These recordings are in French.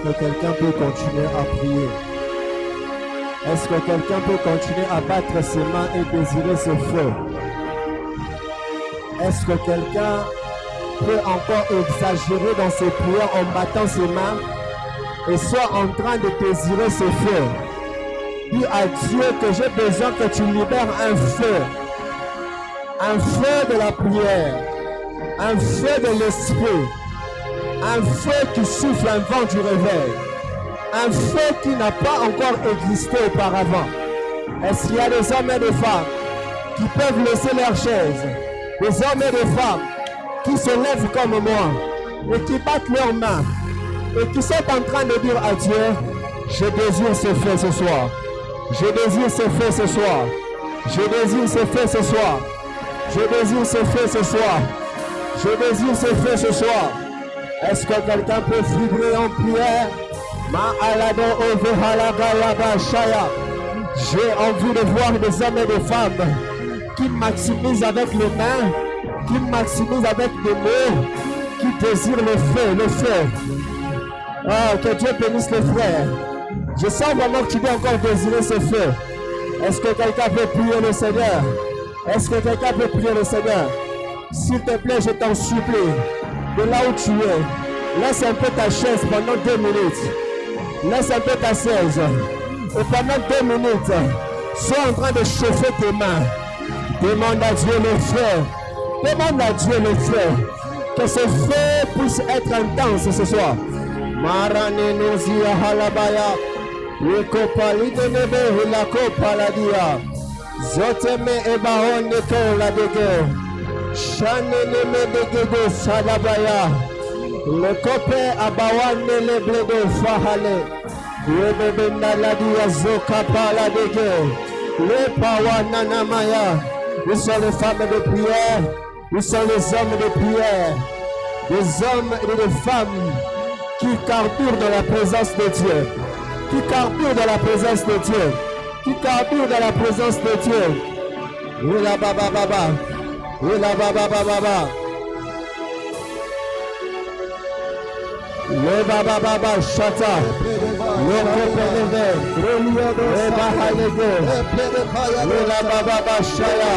que quelqu'un peut continuer à prier? Est-ce que quelqu'un peut continuer à battre ses mains et désirer ce feu? Est-ce que quelqu'un peut encore exagérer dans ses prières en battant ses mains et soit en train de désirer ce feu? Dis à Dieu que j'ai besoin que tu libères un feu de la prière, un feu de l'esprit, un feu qui souffle un vent du réveil, un feu qui n'a pas encore existé auparavant. Est-ce qu'il y a des hommes et des femmes qui peuvent laisser leur chaise, des hommes et des femmes qui se lèvent comme moi et qui battent leurs mains et qui sont en train de dire à Dieu, je désire ce feu ce soir, je désire ce feu ce soir, je désire ce feu ce soir, je désire ce feu ce soir, je désire ce feu ce soir. Est-ce que quelqu'un peut vibrer en prière? J'ai envie de voir des hommes et des femmes qui maximisent avec les mains, qui maximisent avec des mots, qui désirent le feu, le feu. Oh, que Dieu bénisse les frères. Je sens vraiment que tu dois encore désirer ce feu. Est-ce que quelqu'un peut prier le Seigneur? Est-ce que quelqu'un peut prier le Seigneur? S'il te plaît, je t'en supplie, de là où tu es, laisse un peu ta chaise pendant 2 minutes. Laisse un peu ta chaise. Et pendant 2 minutes, sois en train de chauffer tes mains. Demande à Dieu le feu. Demande à Dieu le feu. Que ce feu puisse être intense ce soir. Maranenozia halabaya. Lekopalidenebe hulakopaladia. Zoteme ebahoneko ladege. Shaneneme degego salabaya. Le copain abawane le bledo fahale. Le bébé naladia zoka paladege. Le pawananamaya. Nous sommes les femmes de prière. Nous sommes les hommes de prière. Des hommes et des femmes qui carburent dans la présence de Dieu. Qui carburent dans la présence de Dieu. Qui carburent dans la présence de Dieu. Oula baba baba. Oula baba baba. Le baba baba chata, le kopeleve, le bahalege, le la baba bashaya,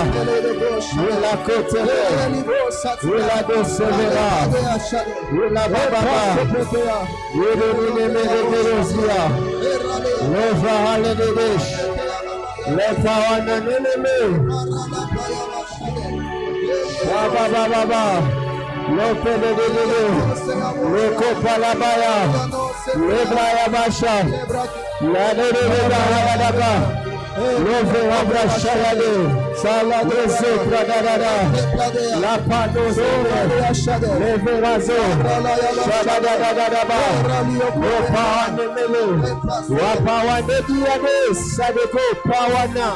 le la kotele, le la dosevera, le la baba, le nime de berozia, le vahale de desh, le fawana neme, baba baba. Le Kopalabaya, le Brayabasha, la Nerebaradaba, le Verabashayade, Saladose Pradada, la Padose, le Verazo, Shadadadaba, le Pawanemele, Wapawanediade, Sadeko Pawana.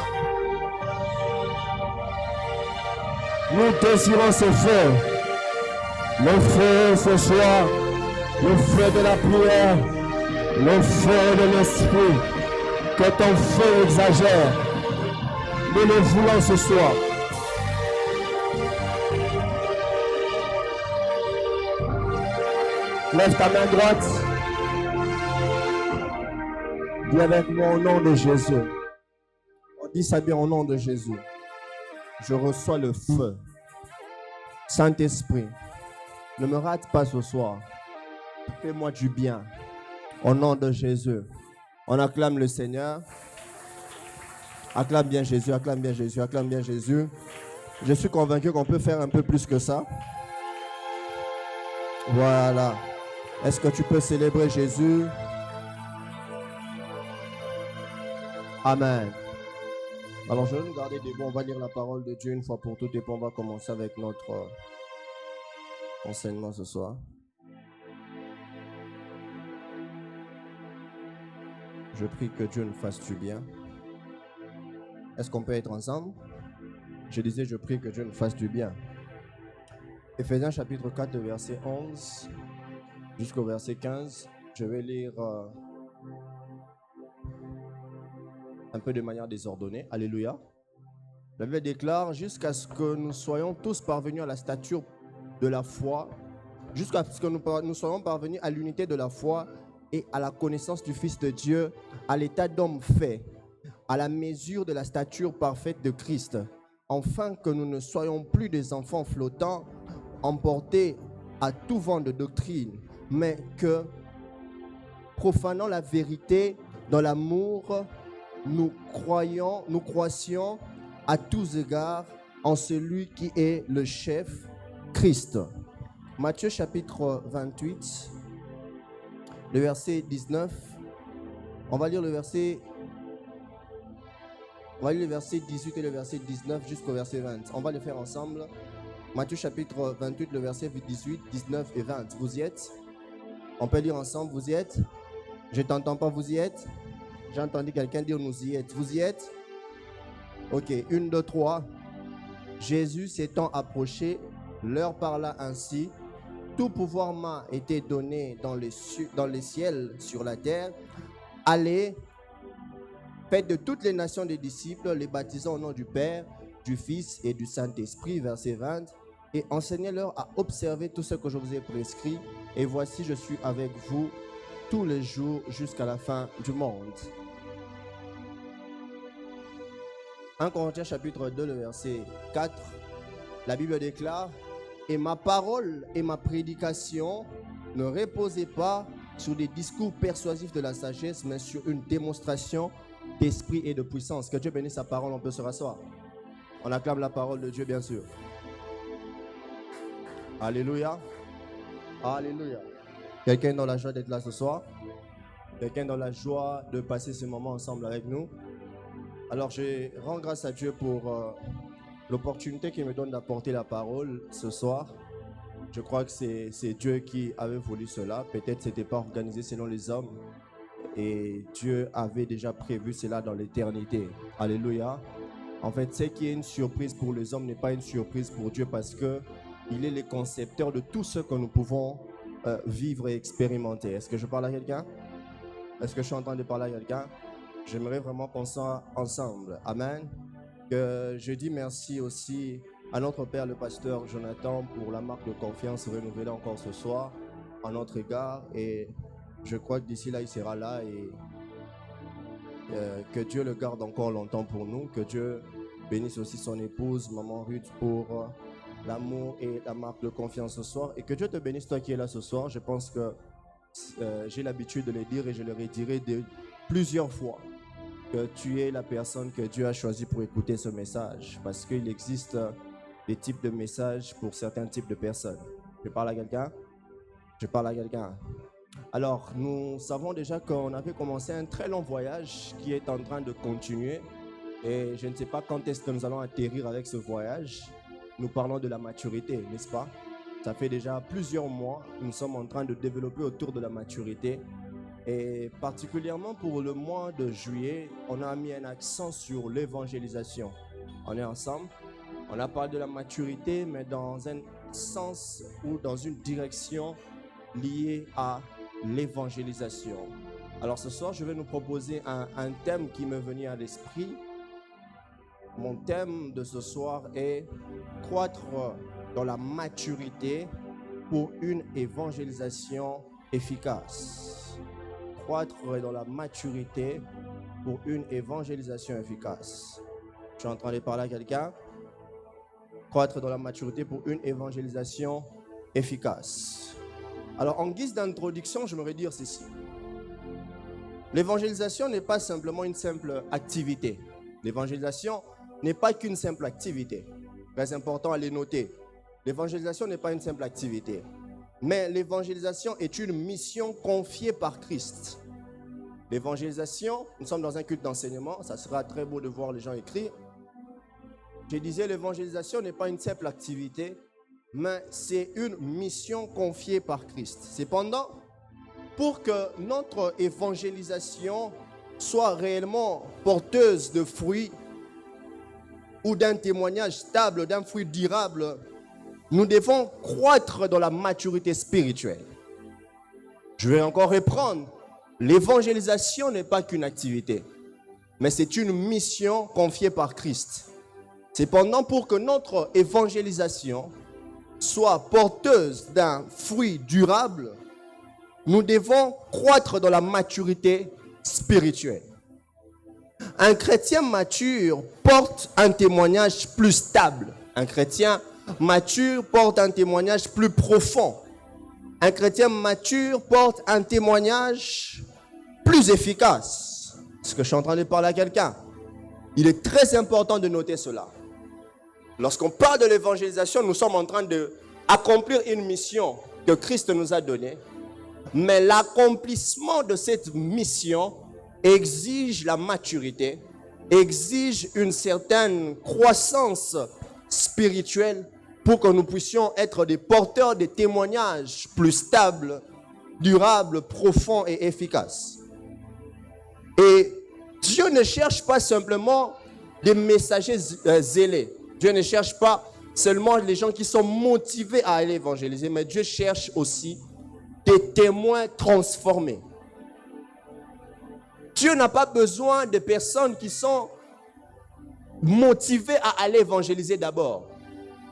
Nous désirons ce feu. Le feu ce soir, le feu de la prière, le feu de l'esprit, que ton feu exagère. Nous le voulons ce soir. Lève ta main droite. Dis avec moi au nom de Jésus. On dit ça bien au nom de Jésus. Je reçois le feu. Saint-Esprit. Ne me rate pas ce soir. Fais-moi du bien. Au nom de Jésus. On acclame le Seigneur. Acclame bien Jésus, acclame bien Jésus, acclame bien Jésus. Je suis convaincu qu'on peut faire un peu plus que ça. Voilà. Est-ce que tu peux célébrer Jésus? Amen. Alors je vais nous garder debout. On va lire la parole de Dieu une fois pour toutes et puis on va commencer avec notre enseignement ce soir. Je prie que Dieu nous fasse du bien. Est-ce qu'on peut être ensemble? Je disais, je prie que Dieu nous fasse du bien. Éphésiens chapitre 4, verset 11 jusqu'au verset 15. Je vais lire un peu de manière désordonnée. Alléluia. La Bible déclare, jusqu'à ce que nous soyons tous parvenus à la stature de la foi, jusqu'à ce que nous soyons parvenus à l'unité de la foi et à la connaissance du Fils de Dieu, à l'état d'homme fait, à la mesure de la stature parfaite de Christ, afin que nous ne soyons plus des enfants flottants, emportés à tout vent de doctrine, mais que, profanant la vérité dans l'amour, nous croissions à tous égards en celui qui est le chef, Christ. Matthieu chapitre 28, le verset 19. On va lire le verset 18 et le verset 19 jusqu'au verset 20. On va le faire ensemble. Matthieu chapitre 28, le verset 18, 19 et 20. Vous y êtes? On peut lire ensemble, vous y êtes? Je ne t'entends pas, vous y êtes? J'ai entendu quelqu'un dire nous y êtes. Vous y êtes? Ok, 1, 2, 3. Jésus s'étant approché, leur parla ainsi. Tout pouvoir m'a été donné dans les ciels, sur la terre. Allez, faites de toutes les nations des disciples, les baptisant au nom du Père, du Fils et du Saint-Esprit, verset 20, et enseignez-leur à observer tout ce que je vous ai prescrit. Et voici, je suis avec vous tous les jours jusqu'à la fin du monde. 1 Corinthiens chapitre 2, le verset 4, la Bible déclare: et ma parole et ma prédication ne reposaient pas sur des discours persuasifs de la sagesse, mais sur une démonstration d'esprit et de puissance. Que Dieu bénisse sa parole, on peut se rasseoir. On acclame la parole de Dieu, bien sûr. Alléluia. Alléluia. Quelqu'un dans la joie d'être là ce soir? Quelqu'un dans la joie de passer ce moment ensemble avec nous? Alors, je rends grâce à Dieu pour l'opportunité qu'il me donne d'apporter la parole ce soir. Je crois que c'est Dieu qui avait voulu cela. Peut-être que ce n'était pas organisé selon les hommes. Et Dieu avait déjà prévu cela dans l'éternité. Alléluia. En fait, ce qui est une surprise pour les hommes n'est pas une surprise pour Dieu, parce qu'il est le concepteur de tout ce que nous pouvons vivre et expérimenter. Est-ce que je parle à quelqu'un? Est-ce que je suis en train de parler à quelqu'un? J'aimerais vraiment qu'on soit ensemble. Amen. Que je dis merci aussi à notre Père, le pasteur Jonathan, pour la marque de confiance renouvelée encore ce soir à notre égard. Et je crois que d'ici là, il sera là, et que Dieu le garde encore longtemps pour nous. Que Dieu bénisse aussi son épouse, Maman Ruth, pour l'amour et la marque de confiance ce soir. Et que Dieu te bénisse, toi qui es là ce soir. Je pense que j'ai l'habitude de le dire et je le redirai plusieurs fois, que tu es la personne que Dieu a choisie pour écouter ce message, parce qu'il existe des types de messages pour certains types de personnes. Je parle à quelqu'un? Je parle à quelqu'un? Alors, nous savons déjà qu'on avait commencé un très long voyage qui est en train de continuer, et je ne sais pas quand est-ce que nous allons atterrir avec ce voyage. Nous parlons de la maturité, n'est-ce pas? Ça fait déjà plusieurs mois que nous sommes en train de développer autour de la maturité. Et particulièrement pour le mois de juillet, on a mis un accent sur l'évangélisation. On est ensemble. On a parlé de la maturité, mais dans un sens ou dans une direction liée à l'évangélisation. Alors ce soir, je vais nous proposer un thème qui m'est venu à l'esprit. Mon thème de ce soir est croître dans la maturité pour une évangélisation efficace. Croître dans la maturité pour une évangélisation efficace. Je suis en train de parler à quelqu'un. Croître dans la maturité pour une évangélisation efficace. Alors, en guise d'introduction, j'aimerais dire ceci. L'évangélisation n'est pas simplement une simple activité. L'évangélisation n'est pas qu'une simple activité. Très important à les noter. L'évangélisation n'est pas une simple activité. Mais l'évangélisation est une mission confiée par Christ. L'évangélisation, nous sommes dans un culte d'enseignement, ça sera très beau de voir les gens écrire. Je disais, l'évangélisation n'est pas une simple activité, mais c'est une mission confiée par Christ. Cependant, pour que notre évangélisation soit réellement porteuse de fruits ou d'un témoignage stable, d'un fruit durable, nous devons croître dans la maturité spirituelle. Je vais encore reprendre. L'évangélisation n'est pas qu'une activité, mais c'est une mission confiée par Christ. Cependant, pour que notre évangélisation soit porteuse d'un fruit durable, nous devons croître dans la maturité spirituelle. Un chrétien mature porte un témoignage plus stable. Un chrétien mature porte un témoignage plus profond. Un chrétien mature porte un témoignage plus efficace. Est-ce que je suis en train de parler à quelqu'un? Il est très important de noter cela. Lorsqu'on parle de l'évangélisation, nous sommes en train d'accomplir une mission que Christ nous a donnée. Mais l'accomplissement de cette mission exige la maturité, exige une certaine croissance spirituelle pour que nous puissions être des porteurs de témoignages plus stables, durables, profonds et efficaces. Et Dieu ne cherche pas simplement des messagers zélés. Dieu ne cherche pas seulement les gens qui sont motivés à aller évangéliser, mais Dieu cherche aussi des témoins transformés. Dieu n'a pas besoin de personnes qui sont motivées à aller évangéliser d'abord.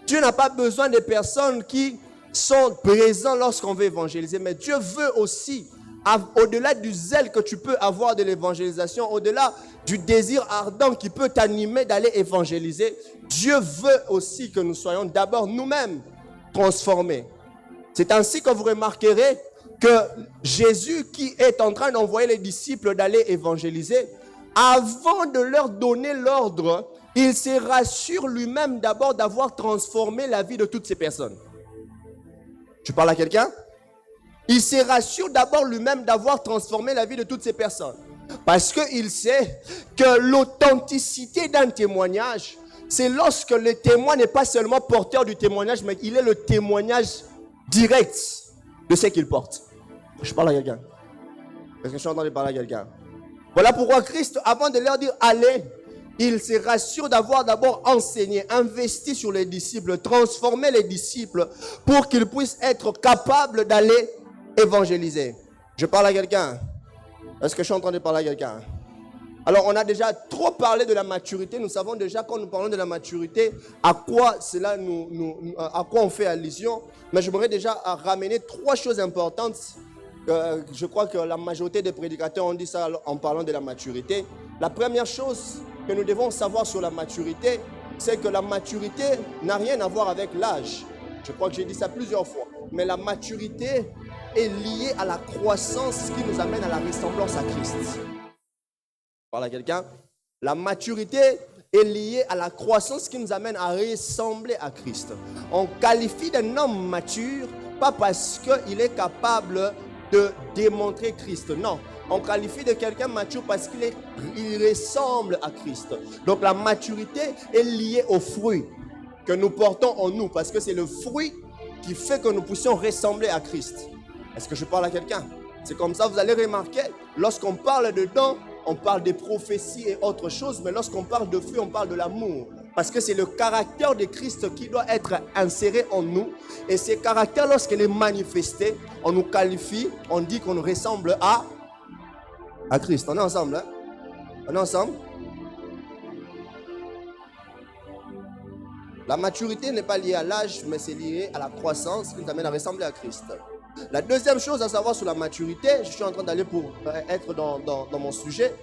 Dieu n'a pas besoin de personnes qui sont présentes lorsqu'on veut évangéliser, mais Dieu veut aussi, au-delà du zèle que tu peux avoir de l'évangélisation, au-delà du désir ardent qui peut t'animer d'aller évangéliser, Dieu veut aussi que nous soyons d'abord nous-mêmes transformés. C'est ainsi que vous remarquerez que Jésus, qui est en train d'envoyer les disciples d'aller évangéliser, avant de leur donner l'ordre, il se rassure lui-même d'abord d'avoir transformé la vie de toutes ces personnes. Je parle à quelqu'un? Il se rassure d'abord lui-même d'avoir transformé la vie de toutes ces personnes. Parce qu'il sait que l'authenticité d'un témoignage, c'est lorsque le témoin n'est pas seulement porteur du témoignage, mais il est le témoignage direct de ce qu'il porte. Je parle à quelqu'un. Est-ce que je suis en train de parler à quelqu'un? Voilà pourquoi Christ, avant de leur dire allez, il se rassure d'avoir d'abord enseigné, investi sur les disciples, transformé les disciples pour qu'ils puissent être capables d'aller évangéliser. Je parle à quelqu'un. Est-ce que je suis en train de parler à quelqu'un? Alors, on a déjà trop parlé de la maturité. Nous savons déjà, quand nous parlons de la maturité, à quoi on fait allusion. Mais j'aimerais déjà ramener 3 choses importantes. Je crois que la majorité des prédicateurs ont dit ça en parlant de la maturité. La première chose que nous devons savoir sur la maturité, c'est que la maturité n'a rien à voir avec l'âge. Je crois que j'ai dit ça plusieurs fois. Mais la maturité est liée à la croissance qui nous amène à la ressemblance à Christ. Parle à quelqu'un. La maturité est liée à la croissance qui nous amène à ressembler à Christ. On qualifie d'un homme mature, pas parce qu'il est capable de démontrer Christ. Non, on qualifie de quelqu'un mature parce qu'il ressemble à Christ. Donc la maturité est liée au fruit que nous portons en nous, parce que c'est le fruit qui fait que nous puissions ressembler à Christ. Est-ce que je parle à quelqu'un? C'est comme ça, vous allez remarquer, lorsqu'on parle de dons, on parle des prophéties et autre chose, mais lorsqu'on parle de fruits, on parle de l'amour. Parce que c'est le caractère de Christ qui doit être inséré en nous. Et ce caractère, lorsqu'il est manifesté, on nous qualifie, on dit qu'on ressemble à Christ. On est ensemble, hein? On est ensemble? La maturité n'est pas liée à l'âge, mais c'est lié à la croissance qui nous amène à ressembler à Christ. La deuxième chose à savoir sur la maturité, je suis en train d'aller pour être dans mon sujet.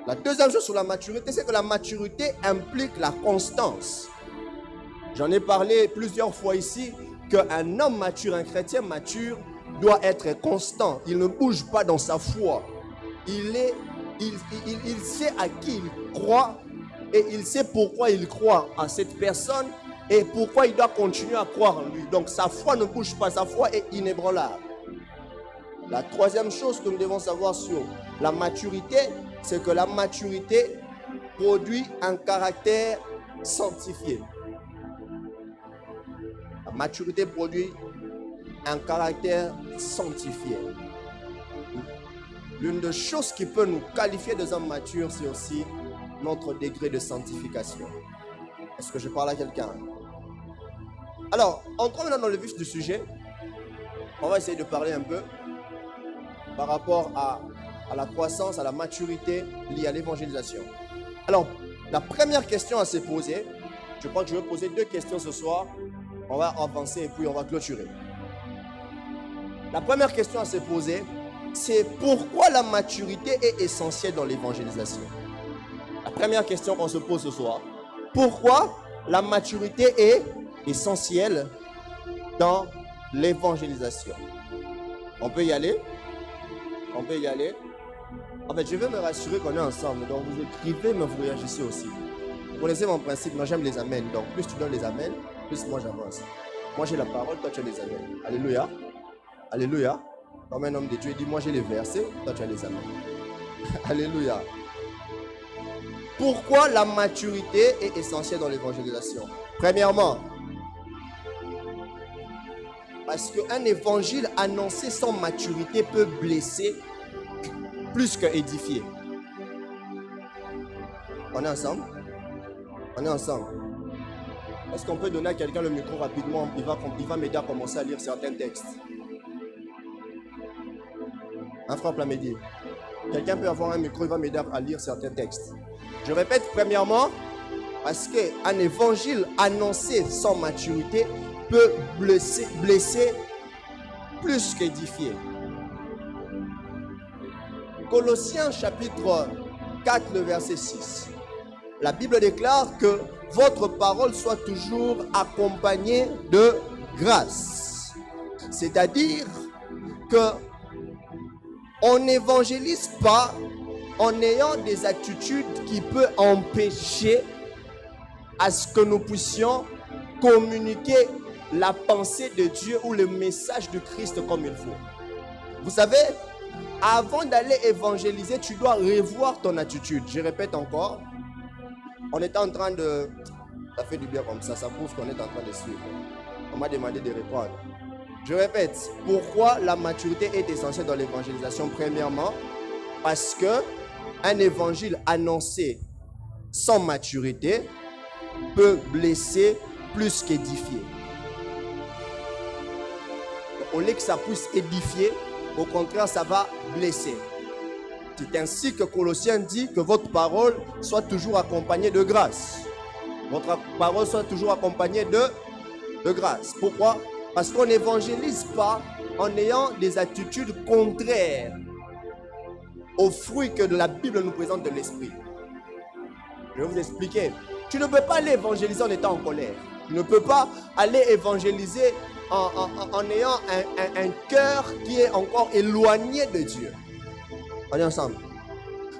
La deuxième chose sur la maturité, c'est que la maturité implique la constance. J'en ai parlé plusieurs fois ici, qu'un homme mature, un chrétien mature, doit être constant. Il ne bouge pas dans sa foi. Il sait à qui il croit et il sait pourquoi il croit à cette personne et pourquoi il doit continuer à croire en lui. Donc sa foi ne bouge pas, sa foi est inébranlable. La troisième chose que nous devons savoir sur la maturité, c'est que la maturité produit un caractère sanctifié. La maturité produit un caractère sanctifié. L'une des choses qui peut nous qualifier des hommes matures, c'est aussi notre degré de sanctification. Est-ce que je parle à quelqu'un? Alors, entrons maintenant dans le vif du sujet. On va essayer de parler un peu par rapport à la croissance, à la maturité liée à l'évangélisation. Alors, la première question à se poser, je crois que je vais poser 2 questions ce soir. On va avancer et puis on va clôturer. La première question à se poser, c'est pourquoi la maturité est essentielle dans l'évangélisation. La première question qu'on se pose ce soir, pourquoi la maturité est essentielle dans l'évangélisation? On peut y aller? On peut y aller? En fait, je veux me rassurer qu'on est ensemble. Donc, vous écrivez, mais vous réagissez aussi. Vous connaissez mon principe, moi j'aime les amens. Donc, plus tu donnes les amens, plus moi j'avance. Moi j'ai la parole, toi tu as les amens. Alléluia. Alléluia. Comme un homme de Dieu, il dit, moi j'ai les versets, toi tu as les amens. Alléluia. Pourquoi la maturité est essentielle dans l'évangélisation? Premièrement, parce qu'un évangile annoncé sans maturité peut blesser plus que édifier. On est ensemble? On est ensemble. Est-ce qu'on peut donner à quelqu'un le micro rapidement? Il va m'aider à commencer à lire certains textes. Un frère Plamédier. Quelqu'un peut avoir un micro, il va m'aider à lire certains textes. Je répète, premièrement, parce qu'un évangile annoncé sans maturité peut blesser plus qu'édifier. Colossiens chapitre 4, le verset 6. La Bible déclare que votre parole soit toujours accompagnée de grâce. C'est-à-dire que on n'évangélise pas en ayant des attitudes qui peuvent empêcher à ce que nous puissions communiquer la pensée de Dieu ou le message de Christ comme il faut. Vous savez, avant d'aller évangéliser, tu dois revoir ton attitude. Je répète encore, on est en train de... Ça fait du bien comme ça prouve qu'on est en train de suivre. On m'a demandé de répondre. Je répète, pourquoi la maturité est essentielle dans l'évangélisation? Premièrement, parce que un évangile annoncé sans maturité peut blesser plus qu'édifier. Au lieu que ça puisse édifier, au contraire, ça va blesser. C'est ainsi que Colossiens dit que votre parole soit toujours accompagnée de grâce. Votre parole soit toujours accompagnée de grâce. Pourquoi? Parce qu'on n'évangélise pas en ayant des attitudes contraires aux fruits que la Bible nous présente de l'esprit. Je vais vous expliquer. Tu ne peux pas aller évangéliser en étant en colère. Tu ne peux pas aller évangéliser en ayant un cœur qui est encore éloigné de Dieu. On est ensemble.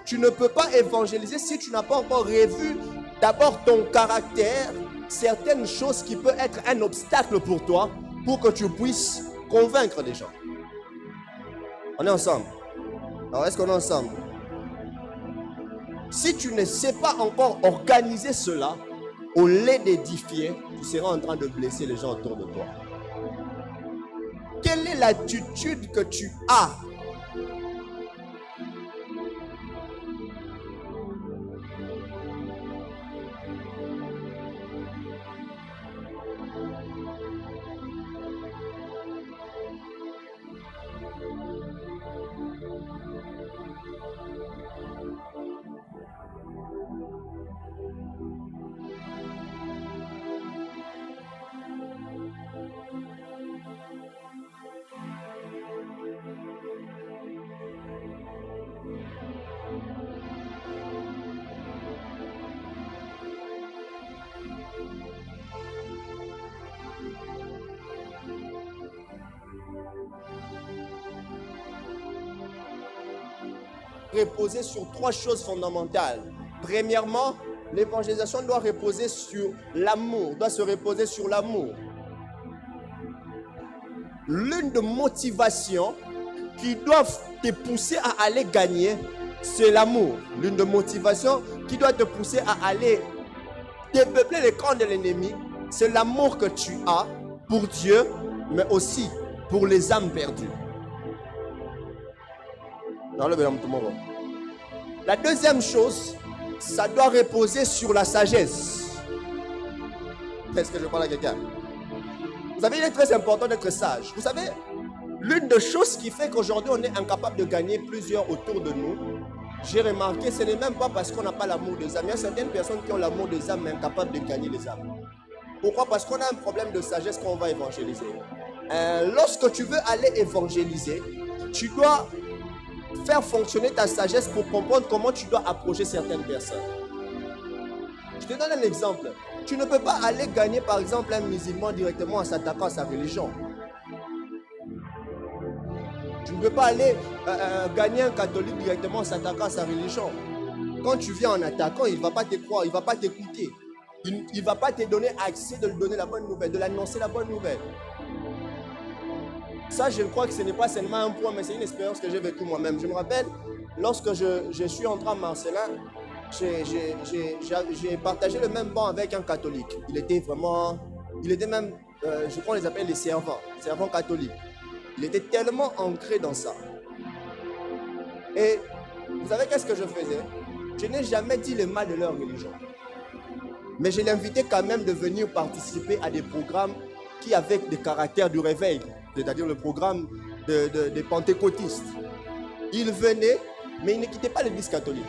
Tu ne peux pas évangéliser si tu n'as pas encore revu d'abord ton caractère, certaines choses qui peuvent être un obstacle pour toi, pour que tu puisses convaincre les gens. On est ensemble. Alors, est-ce qu'on est ensemble? Si tu ne sais pas encore organiser cela, au lieu d'édifier, tu seras en train de blesser les gens autour de toi. Quelle est l'attitude que tu as? Reposer sur trois choses fondamentales. Premièrement, l'évangélisation doit reposer sur l'amour, doit se reposer sur l'amour. L'une des motivations qui doivent te pousser à aller gagner, c'est l'amour. L'une des motivations qui doit te pousser à aller dépeupler les camps de l'ennemi, c'est l'amour que tu as pour Dieu, mais aussi pour les âmes perdues. La deuxième chose, ça doit reposer sur la sagesse. Est-ce que je parle à quelqu'un? Vous savez, il est très important d'être sage. Vous savez, l'une des choses qui fait qu'aujourd'hui on est incapable de gagner plusieurs autour de nous, j'ai remarqué, ce n'est même pas parce qu'on n'a pas l'amour des âmes. Il y a certaines personnes qui ont l'amour des âmes mais incapables de gagner les âmes. Pourquoi? Parce qu'on a un problème de sagesse quand on va évangéliser. lorsque tu veux aller évangéliser, tu dois faire fonctionner ta sagesse pour comprendre comment tu dois approcher certaines personnes. Je te donne un exemple. Tu ne peux pas aller gagner par exemple un musulman directement en s'attaquant à sa religion. Tu ne peux pas aller gagner un catholique directement en s'attaquant à sa religion. Quand tu viens en attaquant, il ne va pas te croire, il ne va pas t'écouter. Il ne va pas te donner accès de lui donner la bonne nouvelle, de l'annoncer la bonne nouvelle. Ça, je crois que ce n'est pas seulement un point, mais c'est une expérience que j'ai vécue moi-même. Je me rappelle, lorsque je suis entré à Marcelin, j'ai partagé le même banc avec un catholique. Il était même, je crois qu'on les appelle les servants catholiques. Il était tellement ancré dans ça. Et vous savez qu'est-ce que je faisais? Je n'ai jamais dit le mal de leur religion. Mais je l'invitais quand même de venir participer à des programmes qui avaient des caractères du réveil, c'est-à-dire le programme des pentecôtistes. Il venait, mais il ne quittait pas l'église catholique.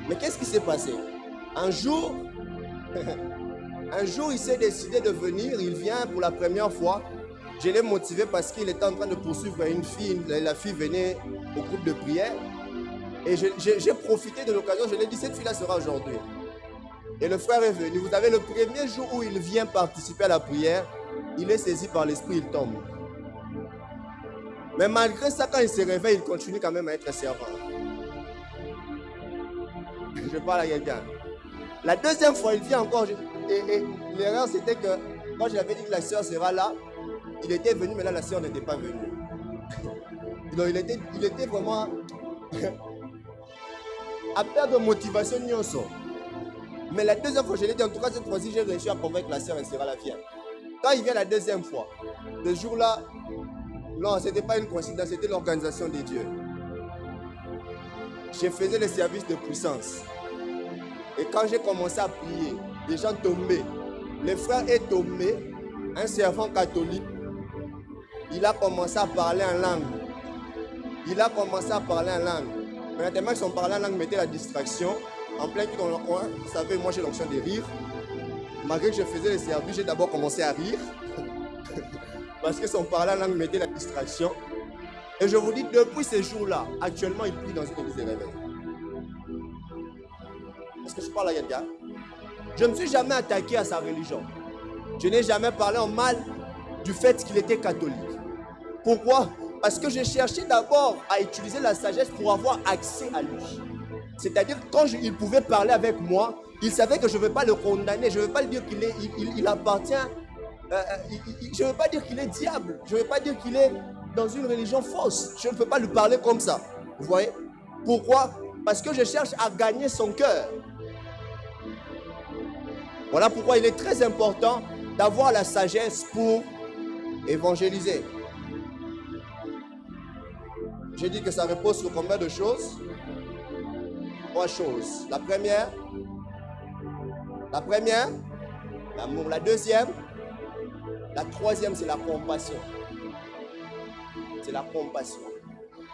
Mais qu'est-ce qui s'est passé? Un jour, il s'est décidé de venir, il vient pour la première fois. Je l'ai motivé parce qu'il était en train de poursuivre une fille, la fille venait au groupe de prière. Et j'ai profité de l'occasion, je lui ai dit, cette fille-là sera aujourd'hui. Et le frère est venu. Vous avez le premier jour où il vient participer à la prière, il est saisi par l'esprit, il tombe. Mais malgré ça, quand il se réveille, il continue quand même à être servant. Je parle à quelqu'un. La deuxième fois, il vient encore. Et l'erreur, c'était que quand je lui avais dit que la sœur sera là, il était venu, mais là, la sœur n'était pas venue. Donc, il était vraiment à perte de motivation. Mais la deuxième fois, je l'ai dit, en tout cas, cette fois-ci, j'ai réussi à convaincre la sœur, elle sera la fière. Quand il vient la deuxième fois, ce jour-là, non, ce n'était pas une coïncidence, c'était l'organisation des dieux. Je faisais le service de puissance. Et quand j'ai commencé à prier, les gens tombaient. Le frère est tombé, un servant catholique. Il a commencé à parler en langue. Mais tellement qu'ils sont parlé en langue, mettaient la distraction. En plein cul dans le coin, vous savez, moi j'ai l'onction de rire. Malgré que je faisais le service, j'ai d'abord commencé à rire. Parce que son parler en langue mettait la distraction. Et je vous dis, depuis ces jours-là, actuellement, il prie dans une église de réveil. Est-ce que je parle à quelqu'un? Je ne me suis jamais attaqué à sa religion. Je n'ai jamais parlé en mal du fait qu'il était catholique. Pourquoi? Parce que je cherchais d'abord à utiliser la sagesse pour avoir accès à lui. C'est-à-dire, quand il pouvait parler avec moi, il savait que je ne vais pas le condamner, je ne veux pas lui dire qu'il appartient, je ne veux pas dire qu'il est diable, je ne veux pas dire qu'il est dans une religion fausse. Je ne peux pas lui parler comme ça. Vous voyez? Pourquoi? Parce que je cherche à gagner son cœur. Voilà pourquoi il est très important d'avoir la sagesse pour évangéliser. J'ai dit que ça repose sur combien de choses? 3 choses. La première, l'amour. La deuxième, la troisième, c'est la compassion. C'est la compassion.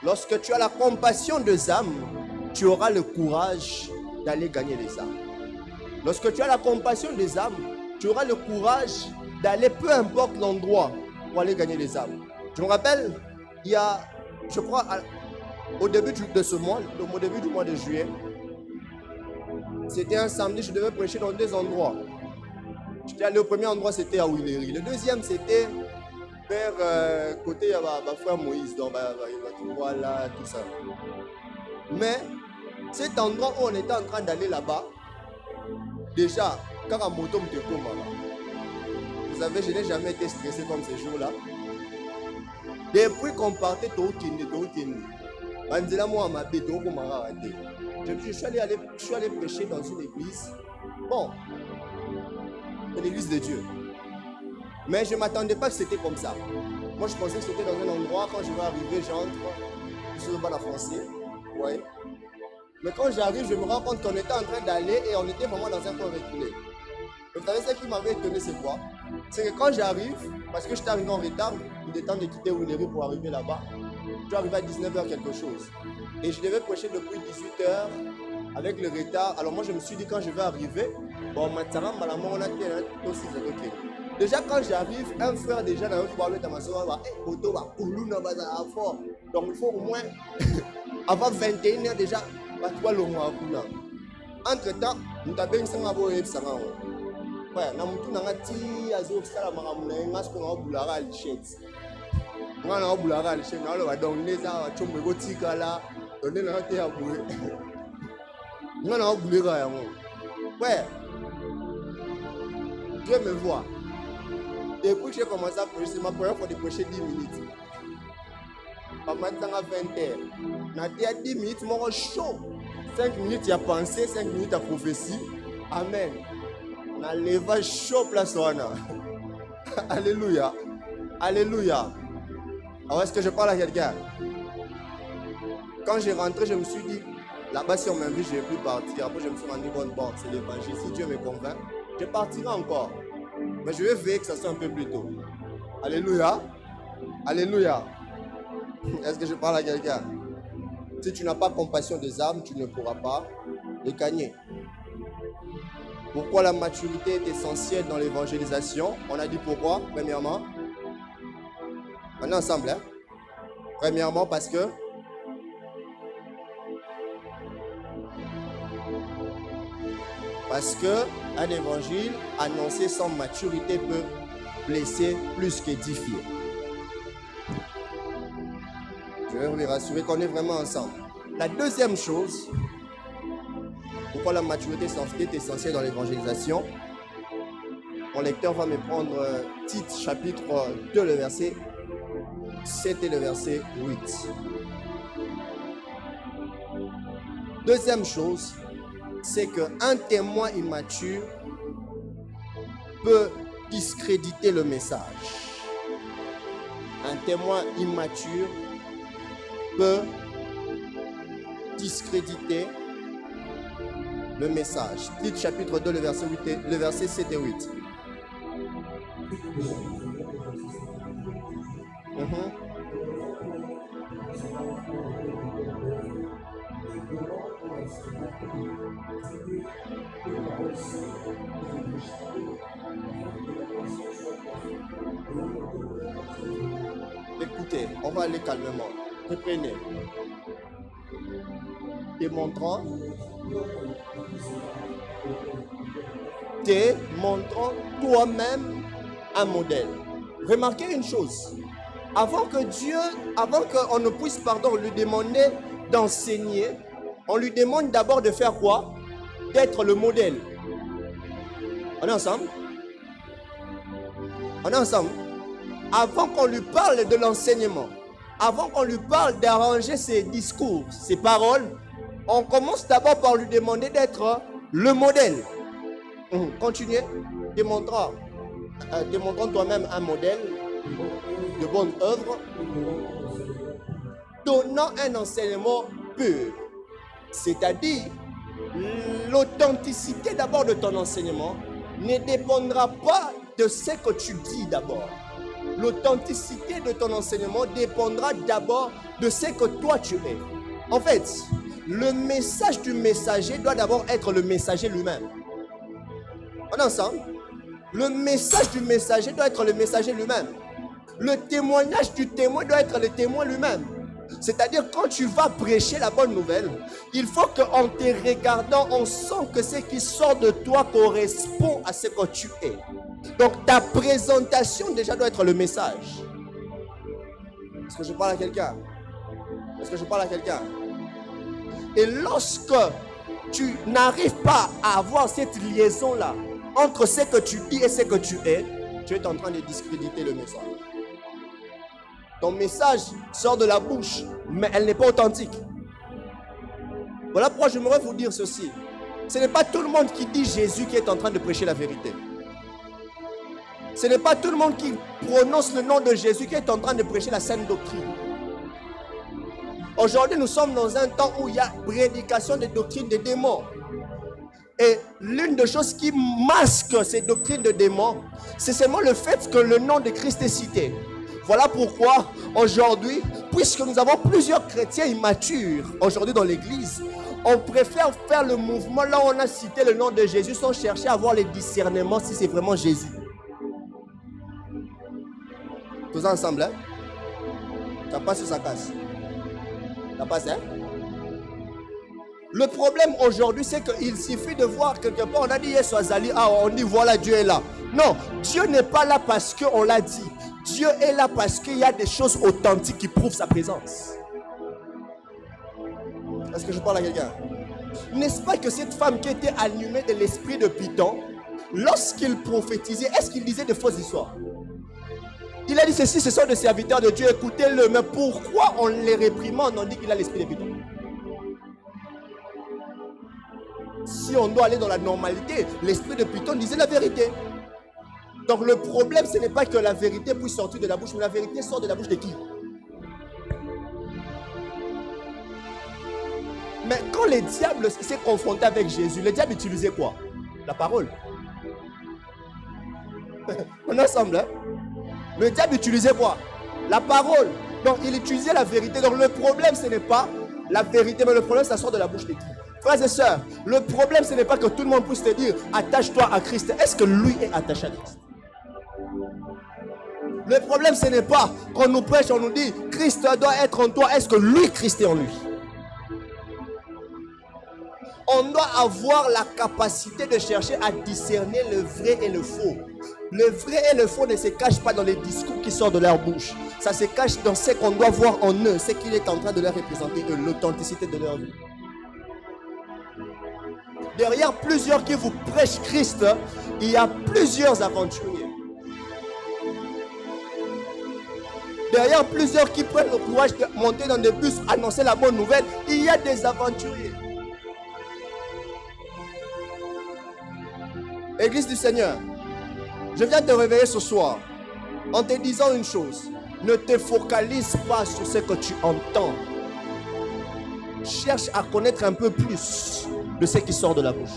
Lorsque tu as la compassion des âmes, tu auras le courage d'aller gagner les âmes. Lorsque tu as la compassion des âmes, tu auras le courage d'aller peu importe l'endroit pour aller gagner les âmes. Je me rappelle, il y a, je crois, au début de ce mois, au début du mois de juillet, c'était un samedi, je devais prêcher dans 2 endroits. J'étais allé au premier endroit, c'était à Ouiléry. Le deuxième, c'était vers côté frère Moïse, donc voilà, tout ça. Mais cet endroit où on était en train d'aller là-bas, déjà, quand la moto me découvre, vous savez, je n'ai jamais été stressé comme ces jours-là. Depuis qu'on partait, je suis allé prêcher dans une église. Bon, une église de Dieu. Mais je ne m'attendais pas que c'était comme ça. Moi, je pensais que c'était dans un endroit, quand je vais arriver, j'entre, sur le banc français. Ouais. Mais quand j'arrive, je me rends compte qu'on était en train d'aller et on était vraiment dans un coin reculé. Et vous savez, ce qui m'avait étonné, c'est quoi? C'est que quand j'arrive, parce que j'étais arrivé en retard, il était temps de quitter Ouiléry pour arriver là-bas. Je suis arrivé à 19h quelque chose. Et je devais prêcher depuis 18h avec le retard. Alors moi, je me suis dit, quand je vais arriver, Bon, maintenant, on a aussi déjà, quand j'arrive, un frère déjà dans notre parole, donc il faut au moins, avant 21h déjà, entre-temps, nous avons un peu de temps. Ouais, na mutu na ngati azofisala makambo na yenga siko na bulaka alisheti. Nga na bulaka alisheti na lo badoneza bachombe kotikala donne na te ya boué. Nga na buleka ya mo. Ouais. Dieu me voit. Depuis que j'ai commencé à prêcher, c'est ma première fois de prêcher 10 minutes. Pas maintenant à 20h. Na te à 10 minutes, moi chaud. 5 minutes il y a pensée, 5 minutes à prophétie. Amen. Na leva chaud place wana. Alléluia. Alléluia. Alors est-ce que je parle à quelqu'un? Quand j'ai rentré, je me suis dit, là-bas si on m'invite, je ne vais plus partir. Après je me suis rendu compte, bon, c'est l'évangile. Si Dieu me convainc, je partirai encore. Mais je vais veiller que ça soit un peu plus tôt. Alléluia. Alléluia. Est-ce que je parle à quelqu'un? Si tu n'as pas compassion des âmes, tu ne pourras pas les gagner. Pourquoi la maturité est essentielle dans l'évangélisation? On a dit pourquoi, premièrement. On est ensemble, hein? Premièrement, parce que un évangile annoncé sans maturité peut blesser plus qu'édifier. Je vais vous rassurer qu'on est vraiment ensemble. La deuxième chose, pourquoi la maturité est essentielle dans l'évangélisation? Mon lecteur va me prendre Tite chapitre 2, le verset 7 et le verset 8. Deuxième chose, c'est qu'un témoin immature peut discréditer le message. Un témoin immature peut discréditer le message. Tite chapitre 2, le verset 7 et 8. Écoutez, on va aller calmement. Reprenez. Démontrant toi-même un modèle. Remarquez une chose. Avant qu'on ne puisse, lui demander d'enseigner, on lui demande d'abord de faire quoi? D'être le modèle. On est ensemble? On est ensemble? Avant qu'on lui parle de l'enseignement, avant qu'on lui parle d'arranger ses discours, ses paroles, on commence d'abord par lui demander d'être le modèle. Continuez. Démontrant toi-même un modèle de bonne œuvre, donnant un enseignement pur. C'est-à-dire, l'authenticité d'abord de ton enseignement ne dépendra pas de ce que tu dis d'abord. L'authenticité de ton enseignement dépendra d'abord de ce que toi tu es. En fait, le message du messager doit d'abord être le messager lui-même. On est ensemble? Le message du messager doit être le messager lui-même. Le témoignage du témoin doit être le témoin lui-même. C'est-à-dire, quand tu vas prêcher la bonne nouvelle, il faut qu'en te regardant, on sent que ce qui sort de toi correspond à ce que tu es. Donc, ta présentation déjà doit être le message. Est-ce que je parle à quelqu'un? Est-ce que je parle à quelqu'un? Et lorsque tu n'arrives pas à avoir cette liaison-là entre ce que tu dis et ce que tu es en train de discréditer le message. Ton message sort de la bouche, mais elle n'est pas authentique. Voilà pourquoi j'aimerais vous dire ceci. Ce n'est pas tout le monde qui dit Jésus qui est en train de prêcher la vérité. Ce n'est pas tout le monde qui prononce le nom de Jésus qui est en train de prêcher la saine doctrine. Aujourd'hui, nous sommes dans un temps où il y a prédication des doctrines des démons. Et l'une des choses qui masque ces doctrines de démons, c'est seulement le fait que le nom de Christ est cité. Voilà pourquoi aujourd'hui, puisque nous avons plusieurs chrétiens immatures aujourd'hui dans l'église, On préfère faire le mouvement là où on a cité le nom de Jésus sans chercher à avoir les discernements si c'est vraiment Jésus. Tous ensemble, hein? Ça passe ou ça casse? Ça passe, hein? Le problème aujourd'hui, c'est qu'il suffit de voir quelque part, on a dit Yeswazali, on dit voilà, Dieu est là. Non, Dieu n'est pas là parce qu'on l'a dit. Dieu est là parce qu'il y a des choses authentiques qui prouvent sa présence. Est-ce que je parle à quelqu'un? N'est-ce pas que cette femme qui était allumée de l'esprit de Python, lorsqu'il prophétisait, est-ce qu'il disait de fausses histoires? Il a dit ceci, ce sont des serviteurs de Dieu, écoutez-le. Mais pourquoi on les réprimande? On dit qu'il a l'esprit de Python. Si on doit aller dans la normalité, l'esprit de Python disait la vérité. Donc le problème, ce n'est pas que la vérité puisse sortir de la bouche, mais la vérité sort de la bouche de qui? Mais quand le diable s'est confronté avec Jésus, le diable utilisait quoi? La parole. On est ensemble, hein? Le diable utilisait quoi? La parole. Donc il utilisait la vérité. Donc le problème, ce n'est pas la vérité, mais le problème, ça sort de la bouche de qui? Frères et sœurs, le problème, ce n'est pas que tout le monde puisse te dire attache-toi à Christ. Est-ce que lui est attaché à Christ? Le problème, ce n'est pas qu'on nous prêche, on nous dit Christ doit être en toi. Est-ce que lui, Christ est en lui? On doit avoir la capacité de chercher à discerner le vrai et le faux. Le vrai et le faux ne se cachent pas dans les discours qui sortent de leur bouche. Ça se cache dans ce qu'on doit voir en eux, ce qu'il est en train de leur représenter, l'authenticité de leur vie. Derrière plusieurs qui vous prêchent Christ, il y a plusieurs aventuriers. Derrière plusieurs qui prennent le courage de monter dans des bus, annoncer la bonne nouvelle, il y a des aventuriers. Église du Seigneur, je viens te réveiller ce soir en te disant une chose. Ne te focalise pas sur ce que tu entends. Cherche à connaître un peu plus de ce qui sort de la bouche.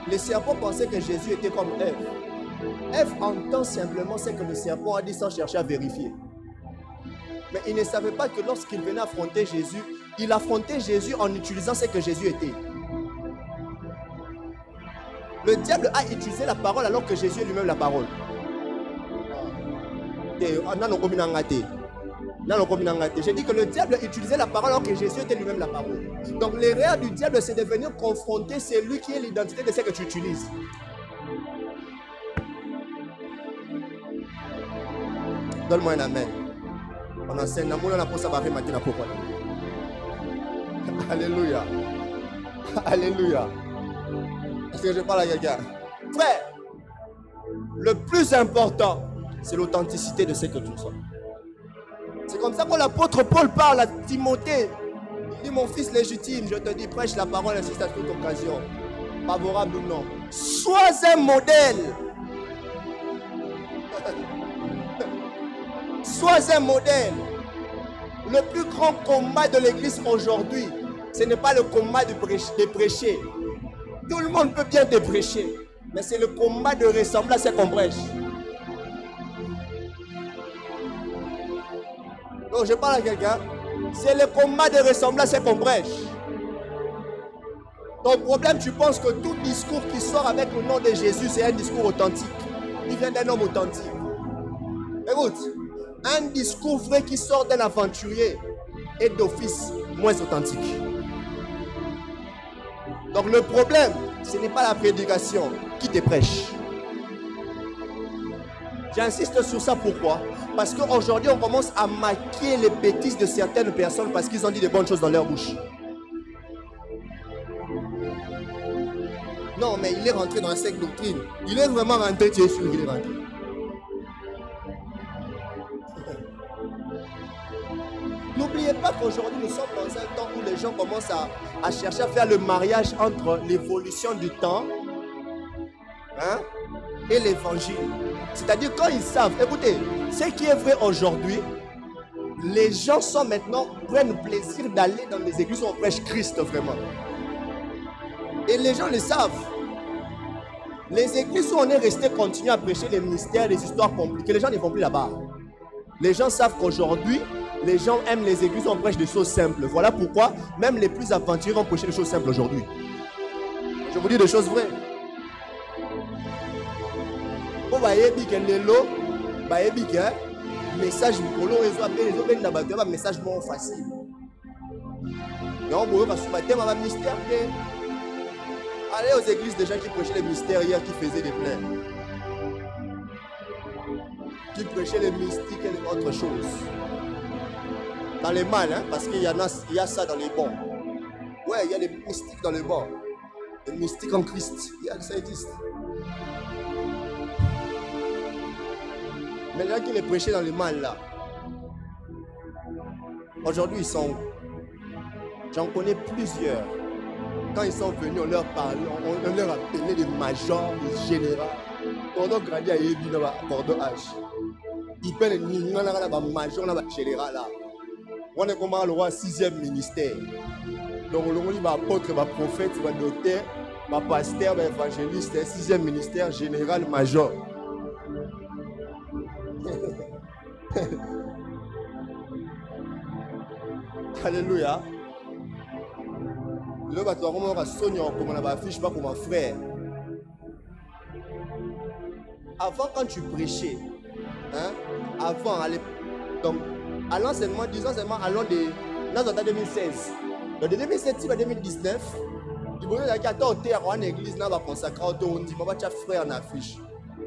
Les serpents pensaient que Jésus était comme Ève. Ève entend simplement ce que le serpent a dit sans chercher à vérifier. Mais il ne savait pas que lorsqu'il venait affronter Jésus, il affrontait Jésus en utilisant ce que Jésus était. Le diable a utilisé la parole alors que Jésus est lui-même la parole. J'ai dit que le diable utilisait la parole alors que Jésus était lui-même la parole. Donc l'erreur du diable, c'est de venir confronter celui qui est l'identité de ce que tu utilises. Donne-moi un amen. On enseigne l'amour, on a pour ça, maintenant pourquoi. Alléluia. Alléluia. Est-ce que je parle à quelqu'un? Frère, le plus important, c'est l'authenticité de ce que tu sois. C'est comme ça que l'apôtre Paul parle à Timothée. Il dit, mon fils légitime, je te dis, prêche la parole, insiste à toute occasion, favorable ou non. Sois un modèle. Sois un modèle. Le plus grand combat de l'église aujourd'hui, ce n'est pas le combat de prêcher. Tout le monde peut bien te prêcher, mais c'est le combat de ressembler à ce qu'on prêche. Donc je parle à quelqu'un, c'est le combat de ressembler à ce qu'on prêche. Ton problème, tu penses que tout discours qui sort avec le nom de Jésus, c'est un discours authentique. Il vient d'un homme authentique. Écoute, un discours vrai qui sort d'un aventurier est d'office moins authentique. Donc le problème, ce n'est pas la prédication qui te prêche. J'insiste sur ça, pourquoi? Parce qu'aujourd'hui, on commence à maquiller les bêtises de certaines personnes parce qu'ils ont dit de bonnes choses dans leur bouche. Non, mais il est rentré dans cette doctrine. Il est vraiment rentré, tu es sûr qu'il est rentré. N'oubliez pas qu'aujourd'hui, nous sommes dans un temps où les gens commencent à chercher à faire le mariage entre l'évolution du temps et l'évangile. C'est-à-dire quand ils savent, écoutez, ce qui est vrai aujourd'hui, les gens prennent plaisir d'aller dans les églises où on prêche Christ vraiment. Et les gens le savent. Les églises où on est resté continuer à prêcher les mystères, les histoires compliquées, les gens ne vont plus là-bas. Les gens savent qu'aujourd'hui, les gens aiment les églises où on prêche des choses simples. Voilà pourquoi même les plus aventuriers vont prêcher des choses simples aujourd'hui. Je vous dis des choses vraies. Vous voyez que message message facile. Mystère. Allez aux églises des gens qui prêchaient les mystères hier, qui faisaient des plaies, qui prêchaient les mystiques et les autres choses. Dans les mal, hein, parce qu'il y a ça dans les bons. Ouais, il y a les mystiques dans les bons. Les mystiques en Christ. Ça existe. Mais les gens qui les prêchaient dans les mal là, aujourd'hui ils sont où? J'en connais plusieurs. Quand ils sont venus, on leur parlait, on leur appelait des majors, des généraux. Pendant grandi à Yebi, dans la cordon H. Ils prennent les majors, les généraux là. On est comme le roi 6e ministère. Donc, on dit apôtre, prophète, docteur, pasteur, évangéliste, 6e ministère, général, major. Alléluia. Le bateau, on va sonner comme on a affiché, pas comme un frère. Avant, quand tu prêchais, hein, avant, donc, à l'enseignement, disons seulement, allons de 2016. De 2017 à 2019, il y a une église qui est consacrée au temps, on dit, je vais frère en affiche.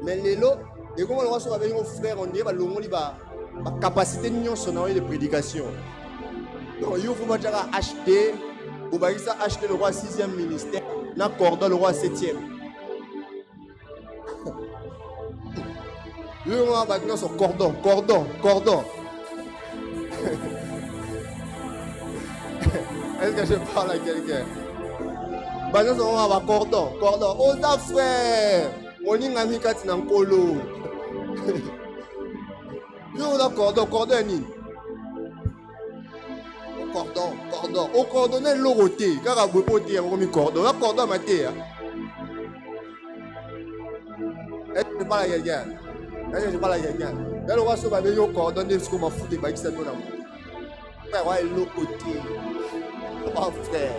Mais les lots, et comme on reçoit avec nos frères, on dit, la capacité de prédication. Donc, il faut acheter, vous allez acheter le roi 6e ministère, n'a cordon le roi 7e. Le roi va maintenant son cordon. Est-ce que je parle à quelqu'un? Maintenant, on va cordon. Oh, ça frère! On y a mis quatre dans le colo. On a cordon. Cordon. Au cordonné l'oroté. Car à vous poter, on a mis cordon. On a cordon à mater. Est-ce que je parle à quelqu'un? Là, le roi se va venir au cordon. Est-ce qu'on m'a foutu des ça dans la main? Frère, ouais, l'oroté. Oh frère.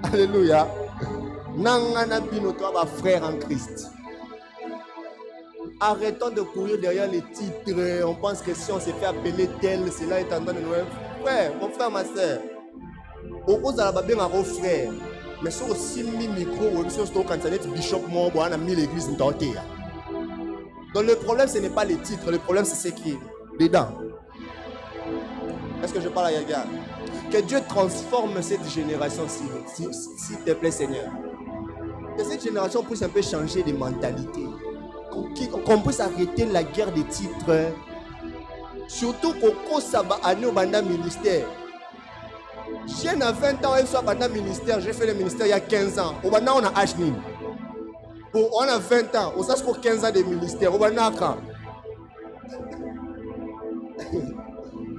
Alléluia. Nangana bino toi frère en Christ. Arrêtons de courir derrière les titres. On pense que si on s'est fait appeler tel, cela est en train de nous. Frère, mon frère, ma soeur. Au cause de la babé, ma frère. Mais sur aussi mi micro, ou sur le cantonnet bishop, moi, on a mis l'église dans le. Donc le problème, ce n'est pas les titres. Le problème, c'est ce qui est dedans. Est-ce que je parle à Yaga? Que Dieu transforme cette génération, s'il te plaît, Seigneur. Que cette génération puisse un peu changer de mentalité. Qu'on puisse arrêter la guerre des titres. Surtout qu'au Saba Anno Banda ministère. J'ai 20 ans, et soit Banda ministère. J'ai fait le ministère il y a 15 ans. Au Banda, on a Ashnin. On a 20 ans. On sait pour 15 ans de ministère. Au Banda, quand?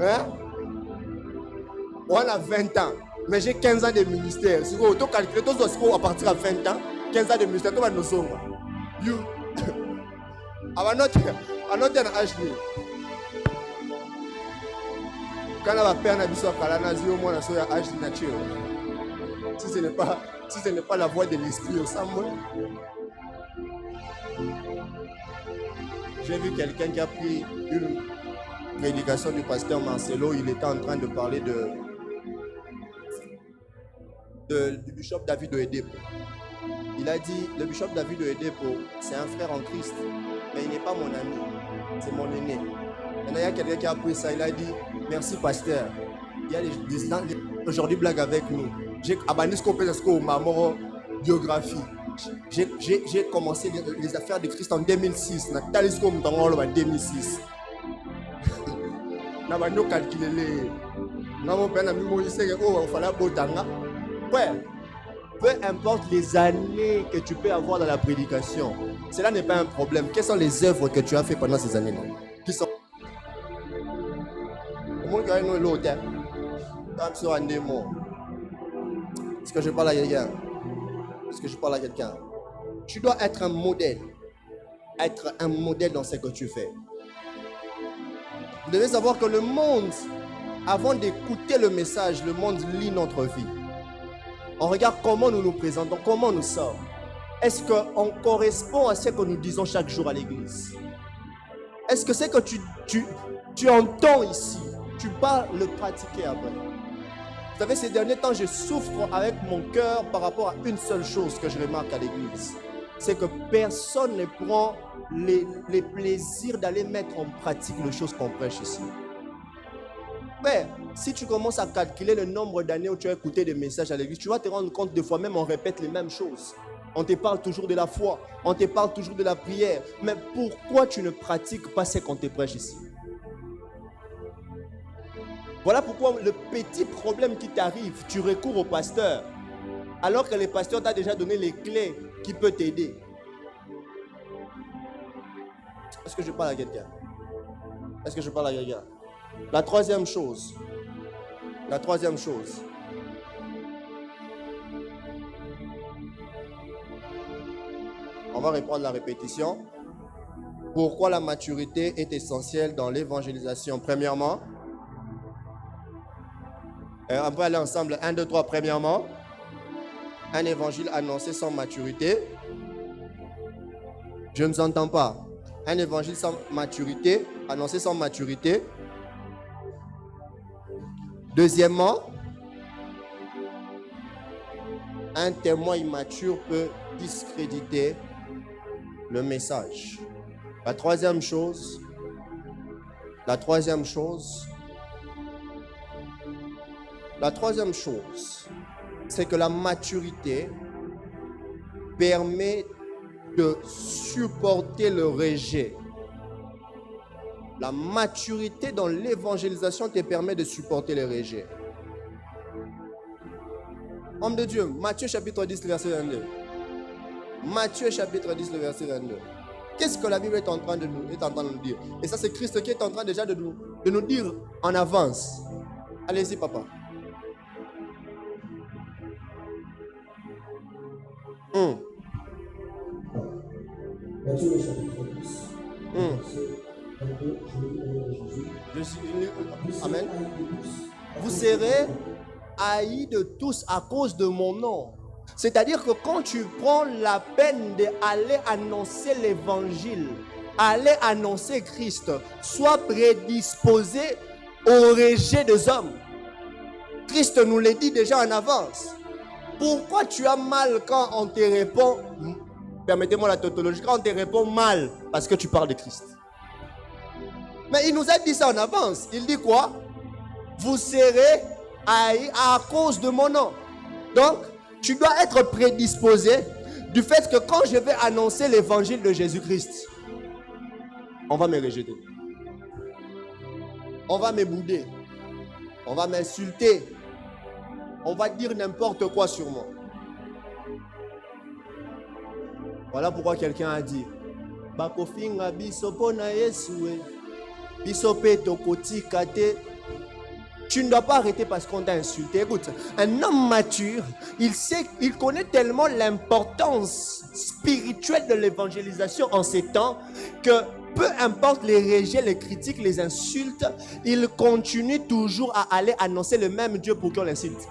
Hein? On a 20 ans, mais j'ai 15 ans de ministère. Si vous auto-calculez, tous les à partir de 20 ans, 15 ans de ministère, tout va nous sommes. You. À notre âge, quand on va perdre la vie sur Kalana, au moins, on a âge naturel. Si ce n'est pas la voix de l'esprit au sein, j'ai vu quelqu'un qui a pris une prédication du pasteur Marcelo. Il était en train de parler du bishop David de Edepo. Il a dit, le bishop David de Edepo, c'est un frère en Christ, mais il n'est pas mon ami, c'est mon aîné. Il y a quelqu'un qui a pris ça, il a dit, merci pasteur. Il y a des aujourd'hui blagues avec nous. J'ai abandonné ce qu'on peut au maman biographie. J'ai commencé les affaires de Christ en 2006. En 2006. On va nous calculer les. Ouais. Peu importe les années que tu peux avoir dans la prédication, cela n'est pas un problème. Quelles sont les œuvres que tu as fait pendant ces années-là? Qui sont. Est-ce que je parle à quelqu'un? Tu dois être un modèle. Être un modèle dans ce que tu fais. Vous devez savoir que le monde, avant d'écouter le message, le monde lit notre vie. On regarde comment nous nous présentons, comment nous sommes. Est-ce qu'on correspond à ce que nous disons chaque jour à l'église? Est-ce que c'est que tu entends ici, tu vas le pratiquer après? Vous savez, ces derniers temps, je souffre avec mon cœur par rapport à une seule chose que je remarque à l'église. C'est que personne ne prend les plaisirs d'aller mettre en pratique les choses qu'on prêche ici. Mais si tu commences à calculer le nombre d'années où tu as écouté des messages à l'église, tu vas te rendre compte des fois même on répète les mêmes choses. On te parle toujours de la foi, on te parle toujours de la prière. Mais pourquoi tu ne pratiques pas ce qu'on te prêche ici? Voilà pourquoi le petit problème qui t'arrive, tu recours au pasteur, alors que le pasteur t'a déjà donné les clés qui peuvent t'aider. Est-ce que je parle à quelqu'un? Est-ce que je parle à quelqu'un? La troisième chose. On va reprendre la répétition. Pourquoi la maturité est essentielle dans l'évangélisation? Premièrement, on peut aller ensemble. 1, 2, 3. Premièrement, un évangile annoncé sans maturité. Je ne vous entends pas. Un évangile sans maturité, annoncé sans maturité. Deuxièmement, un témoin immature peut discréditer le message. La troisième chose, c'est que la maturité permet de supporter le rejet. La maturité dans l'évangélisation te permet de supporter le rejet. Homme de Dieu, Matthieu chapitre 10, verset 22. Matthieu chapitre 10, verset 22. Qu'est-ce que la Bible est en train de nous dire? Et ça, c'est Christ qui est en train déjà de nous dire en avance. Allez-y, papa. Matthieu chapitre 10. Amen. Vous serez haïs de tous à cause de mon nom. C'est-à-dire que quand tu prends la peine d'aller annoncer l'évangile, aller annoncer Christ, sois prédisposé au rejet des hommes. Christ nous l'a dit déjà en avance. Pourquoi tu as mal quand on te répond, permettez-moi la tautologie, quand on te répond mal parce que tu parles de Christ? Mais il nous a dit ça en avance. Il dit quoi? Vous serez haïs à cause de mon nom. Donc, tu dois être prédisposé du fait que quand je vais annoncer l'évangile de Jésus-Christ, on va me rejeter. On va me bouder. On va m'insulter. On va dire n'importe quoi sur moi. Voilà pourquoi quelqu'un a dit Bakofinga biso pona Yesue. Biso pe tokoti kate. Tu ne dois pas arrêter parce qu'on t'a insulté. Écoute, un homme mature, il connaît tellement l'importance spirituelle de l'évangélisation en ces temps que peu importe les rejets, les critiques, les insultes, il continue toujours à aller annoncer le même Dieu pour qu'on l'insulte.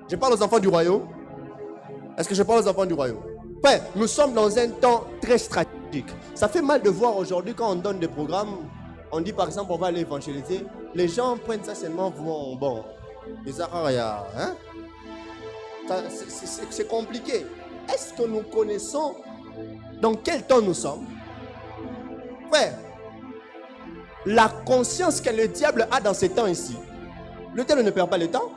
Je parle aux enfants du royaume. Est-ce que je parle aux enfants du royaume? Ouais, nous sommes dans un temps très stratégique. Ça fait mal de voir aujourd'hui quand on donne des programmes. On dit par exemple on va aller évangéliser. Les gens prennent ça seulement bon. Les araya, hein? C'est compliqué. Est-ce que nous connaissons dans quel temps nous sommes? Ouais. La conscience que le diable a dans ces temps ici. Le diable ne perd pas le temps.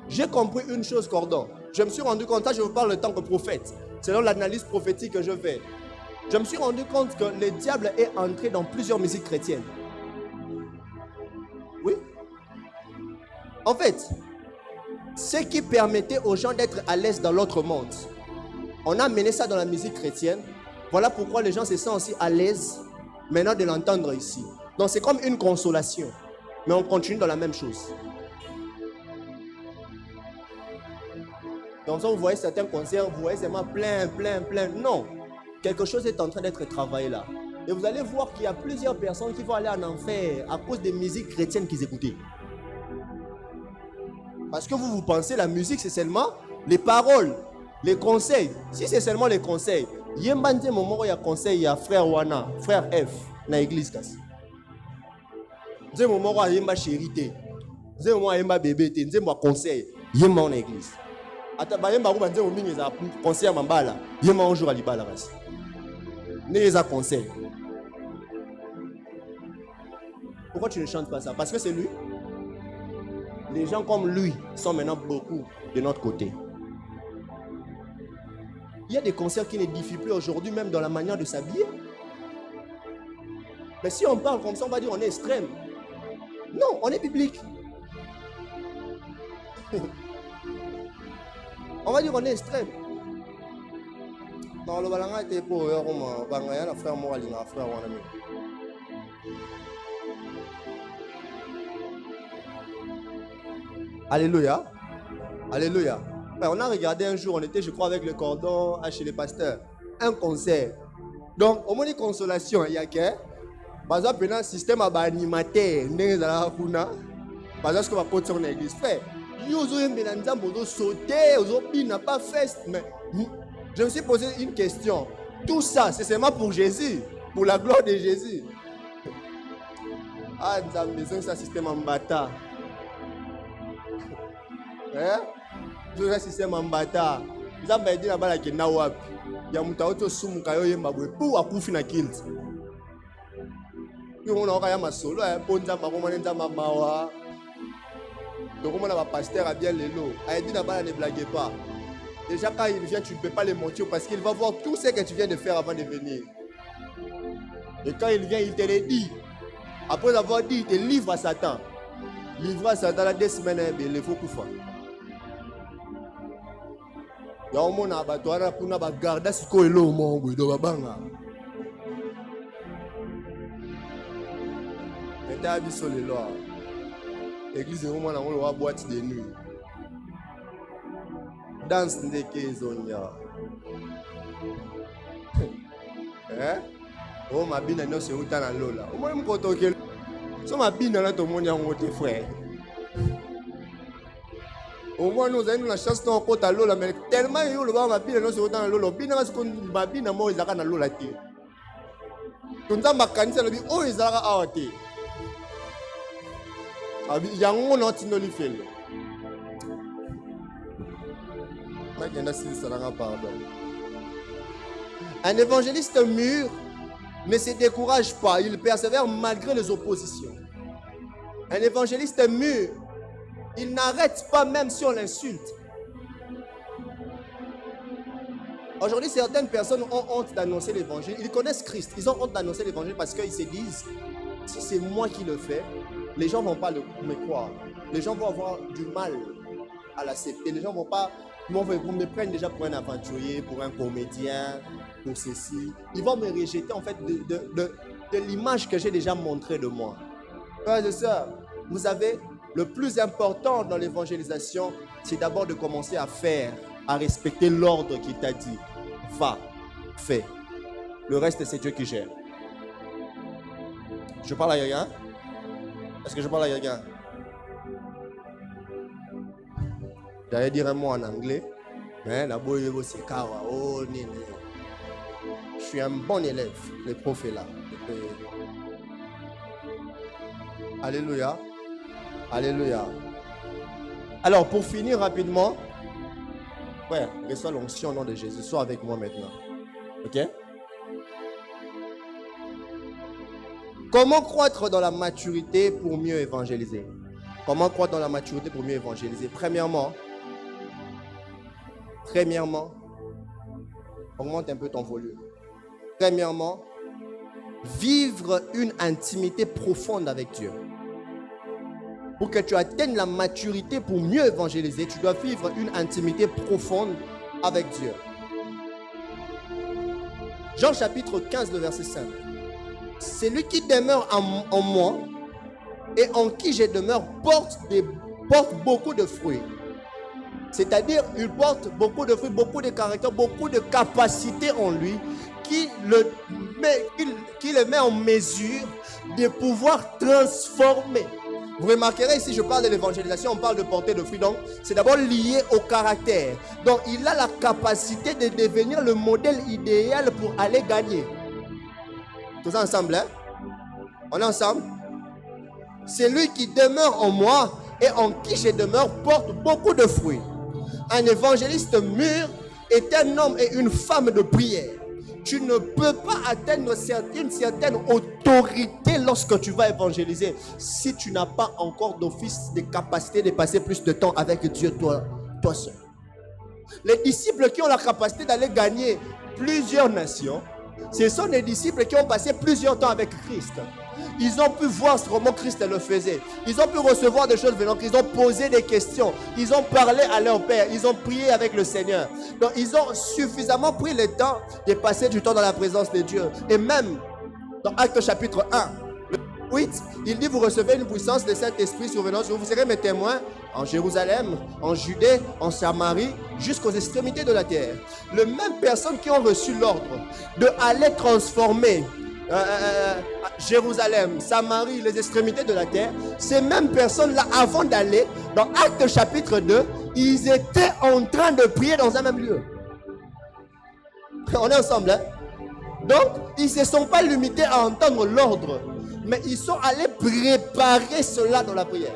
J'ai compris une chose, Cordon. Je me suis rendu compte, ça je vous parle en tant que prophète. Selon l'analyse prophétique que je fais. Je me suis rendu compte que le diable est entré dans plusieurs musiques chrétiennes. Oui. En fait, ce qui permettait aux gens d'être à l'aise dans l'autre monde, on a amené ça dans la musique chrétienne. Voilà pourquoi les gens se sentent aussi à l'aise maintenant de l'entendre ici. Donc c'est comme une consolation. Mais on continue dans la même chose. Donc ça, vous voyez certains concerts, vous voyez seulement plein. Non. quelque chose est en train d'être travaillé là. Et vous allez voir qu'il y a plusieurs personnes qui vont aller en enfer à cause des musiques chrétiennes qu'ils écoutaient. Parce que vous pensez la musique c'est seulement les paroles, les conseils. Si c'est seulement les conseils, il y a un moment où il y a conseil, il y a frère Wana, frère F, dans l'église. Il y a un moment où il y a chérité, il y a un moment où il y a bébé, il y a un conseil, il y a un moment dans l'église. Il y a un moment où il y a un conseil à Mambala, il y a un moment où il y a un conseil. Il y a un conseil. Pourquoi tu ne chantes pas ça? Parce que c'est lui. Les gens comme lui sont maintenant beaucoup de notre côté. Il y a des concerts qui n'édifient plus aujourd'hui, même dans la manière de s'habiller. Mais si on parle comme ça, on va dire on est extrême. Non, on est biblique. On va dire on est extrême. Dans le balanga était pour la frère Moralina, frère Wanami. Alléluia. Alléluia. On a regardé un jour, on était, je crois, avec le cordon chez les pasteurs. Un concert. Donc, au moins de consolation, il y a que, par exemple, un système animateur, par exemple, ce qu'on va porter en église. Frère, je me suis posé une question. Tout ça, c'est seulement pour Jésus, pour la gloire de Jésus. Ah, nous avons besoin de ce système en bâtard. Hein? Tout ce système en bâtard. Nous avons dit là-bas que Nawap. Il y a un autre soum qui a eu un baboué pour accoucher na kilt. Puis on a eu un solo, pour nous avoir un mawa. Donc on a un pasteur à bien les lots. Il dit là-bas ne blaguez pas. Déjà quand il vient, tu ne peux pas le mentir parce qu'il va voir tout ce que tu viens de faire avant de venir. Et quand il vient, il te le dit. Après avoir dit, il te livre à Satan. Livre à Satan là 2 semaines, il faut qu'il fasse. Il y a un monde à abattoir pour nous garder ce qu'on est là au monde. Maintenant, il y a sur les lois. L'église est vraiment dans la boîte de nuit. Danse de Kézonia. Hein? Oh, ma bine, non, c'est où t'as la lola. Au moins, je me compte que. Si ma bine, là, tout le monde est en haut, frère. Au moins, nous avons la chance de nous à l'eau, mais tellement il y a le ma bine, non, c'est où t'as la lola. Bine, parce que ma bine, moi, ils ont la lola. Tout ça, ma canisse, elle dit, oh, ils ont la lola. Il y a un monde qui n'a pas fait. Un évangéliste mûr ne se décourage pas, il persévère malgré les oppositions. Un évangéliste mûr, il n'arrête pas même si on l'insulte. Aujourd'hui, certaines personnes ont honte d'annoncer l'évangile. Ils connaissent Christ, ils ont honte d'annoncer l'évangile parce qu'ils se disent, si c'est moi qui le fais, les gens ne vont pas me croire. Les gens vont avoir du mal à l'accepter. Les gens vont pas... Vous me prennent déjà pour un aventurier, pour un comédien, pour ceci. Ils vont me rejeter en fait de l'image que j'ai déjà montrée de moi. Frères et sœurs, vous savez, le plus important dans l'évangélisation, c'est d'abord de commencer à faire, à respecter l'ordre qu'il t'a dit. Va, fais. Le reste, c'est Dieu qui gère. Je parle à quelqu'un? Est-ce que je parle à quelqu'un? J'allais dire un mot en anglais, mais la boye c'est kawa. Oh, je suis un bon élève, le prof est là. Alléluia. Alléluia. Alors, pour finir rapidement, ouais, reçois l'onction au nom de Jésus. Sois avec moi maintenant. Ok? Comment croître dans la maturité pour mieux évangéliser? Comment croître dans la maturité pour mieux évangéliser? Premièrement, augmente un peu ton volume. Premièrement, vivre une intimité profonde avec Dieu. Pour que tu atteignes la maturité pour mieux évangéliser, tu dois vivre une intimité profonde avec Dieu. Jean chapitre 15, le verset 5. Celui qui demeure en moi et en qui je demeure porte beaucoup de fruits. C'est-à-dire, il porte beaucoup de fruits, beaucoup de caractères, beaucoup de capacités en lui qui le met en mesure de pouvoir transformer. Vous remarquerez ici, je parle de l'évangélisation, on parle de porter de fruits. Donc, c'est d'abord lié au caractère. Donc, il a la capacité de devenir le modèle idéal pour aller gagner. Tous ensemble, hein? On est ensemble? Celui qui demeure en moi et en qui je demeure porte beaucoup de fruits. Un évangéliste mûr est un homme et une femme de prière. Tu ne peux pas atteindre une certaine autorité lorsque tu vas évangéliser si tu n'as pas encore d'office de capacité de passer plus de temps avec Dieu toi seul. Les disciples qui ont la capacité d'aller gagner plusieurs nations, ce sont des disciples qui ont passé plusieurs temps avec Christ. Ils ont pu voir comment Christ le faisait. Ils ont pu recevoir des choses venant. Ils ont posé des questions. Ils ont parlé à leur Père. Ils ont prié avec le Seigneur. Donc, ils ont suffisamment pris le temps de passer du temps dans la présence de Dieu. Et même, dans Actes chapitre 1, le 8, il dit, vous recevez une puissance de Saint-Esprit survenant sur vous. Vous serez mes témoins en Jérusalem, en Judée, en Samarie, jusqu'aux extrémités de la terre. Les mêmes personnes qui ont reçu l'ordre d'aller transformer Jérusalem, Samarie, les extrémités de la terre, ces mêmes personnes-là, avant d'aller dans Actes chapitre 2, ils étaient en train de prier dans un même lieu. On est ensemble, hein? Donc, ils ne se sont pas limités à entendre l'ordre, mais ils sont allés préparer cela dans la prière.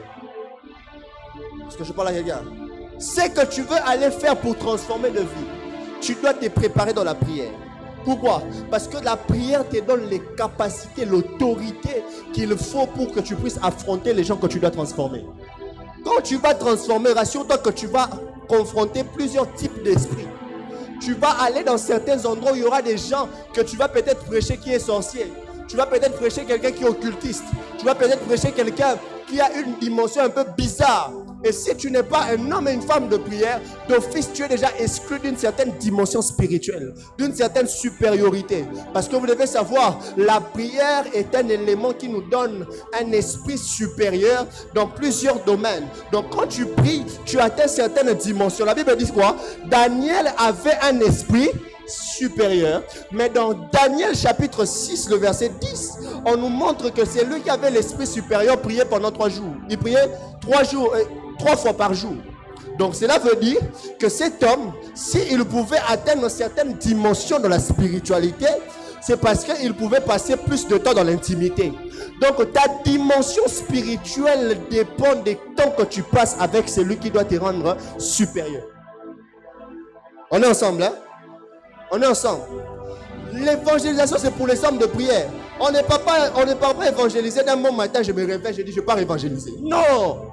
Est-ce que je parle à quelqu'un? C'est que tu veux aller faire pour transformer de vie. Tu dois te préparer dans la prière. Pourquoi? Parce que la prière te donne les capacités, l'autorité qu'il faut pour que tu puisses affronter les gens que tu dois transformer. Quand tu vas transformer, rassure-toi que tu vas confronter plusieurs types d'esprits. Tu vas aller dans certains endroits où il y aura des gens que tu vas peut-être prêcher qui est sorcier. Tu vas peut-être prêcher quelqu'un qui est occultiste. Tu vas peut-être prêcher quelqu'un qui a une dimension un peu bizarre. Et si tu n'es pas un homme et une femme de prière, d'office, tu es déjà exclu d'une certaine dimension spirituelle, d'une certaine supériorité. Parce que vous devez savoir, la prière est un élément qui nous donne un esprit supérieur dans plusieurs domaines. Donc quand tu pries, tu atteins certaines dimensions. La Bible dit quoi? Daniel avait un esprit supérieur, mais dans Daniel chapitre 6, le verset 10, on nous montre que c'est lui qui avait l'esprit supérieur prié pendant 3 jours. Il priait 3 fois par jour. Donc cela veut dire que cet homme, s'il pouvait atteindre certaines dimensions de la spiritualité, c'est parce qu'il pouvait passer plus de temps dans l'intimité. Donc ta dimension spirituelle dépend du temps que tu passes avec celui qui doit te rendre supérieur. On est ensemble, hein? On est ensemble. L'évangélisation, c'est pour les hommes de prière. On ne part pas évangéliser d'un bon matin, je me réveille, je dis je pars évangéliser. Non!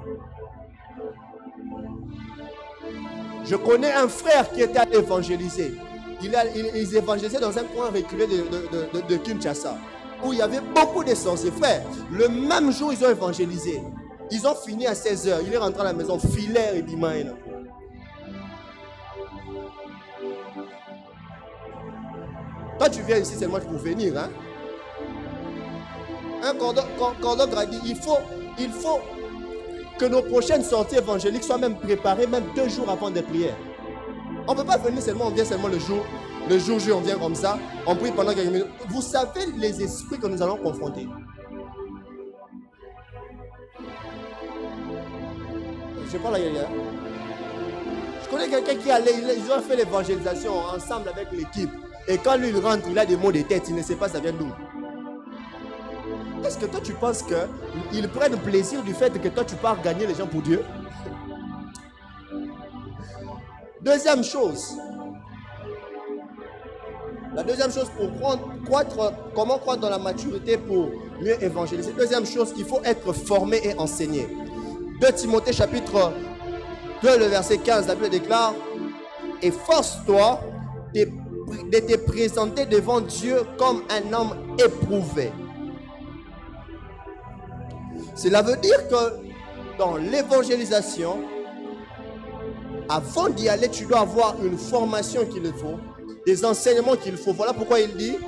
Je connais un frère qui était allé évangéliser. Ils évangélisaient dans un coin reculé de Kinshasa, où il y avait beaucoup de sorciers. Frère, le même jour, ils ont évangélisé. Ils ont fini à 16h. Il est rentré à la maison, filaire et bimaïna. Toi, tu viens ici seulement pour venir. Hein? Un cordon gradé, il faut que nos prochaines sorties évangéliques soient même préparées, même 2 jours avant des prières. On ne peut pas venir seulement, on vient seulement le jour J, on vient comme ça, on prie pendant quelques minutes. Vous savez les esprits que nous allons confronter. Je parle à quelqu'un. Je connais quelqu'un qui allait, ils ont fait l'évangélisation ensemble avec l'équipe. Et quand lui il rentre, il a des maux de tête, il ne sait pas ça vient d'où. Est-ce que toi tu penses qu'ils prennent plaisir du fait que toi tu pars gagner les gens pour Dieu? Deuxième chose. La deuxième chose pour comment croître dans la maturité pour mieux évangéliser. Deuxième chose, il faut être formé et enseigné. 2 Timothée chapitre 2, le verset 15, la Bible déclare: efforce-toi de te présenter devant Dieu comme un homme éprouvé. Cela veut dire que dans l'évangélisation, avant d'y aller, tu dois avoir une formation qu'il faut, des enseignements qu'il faut. Voilà pourquoi il dit: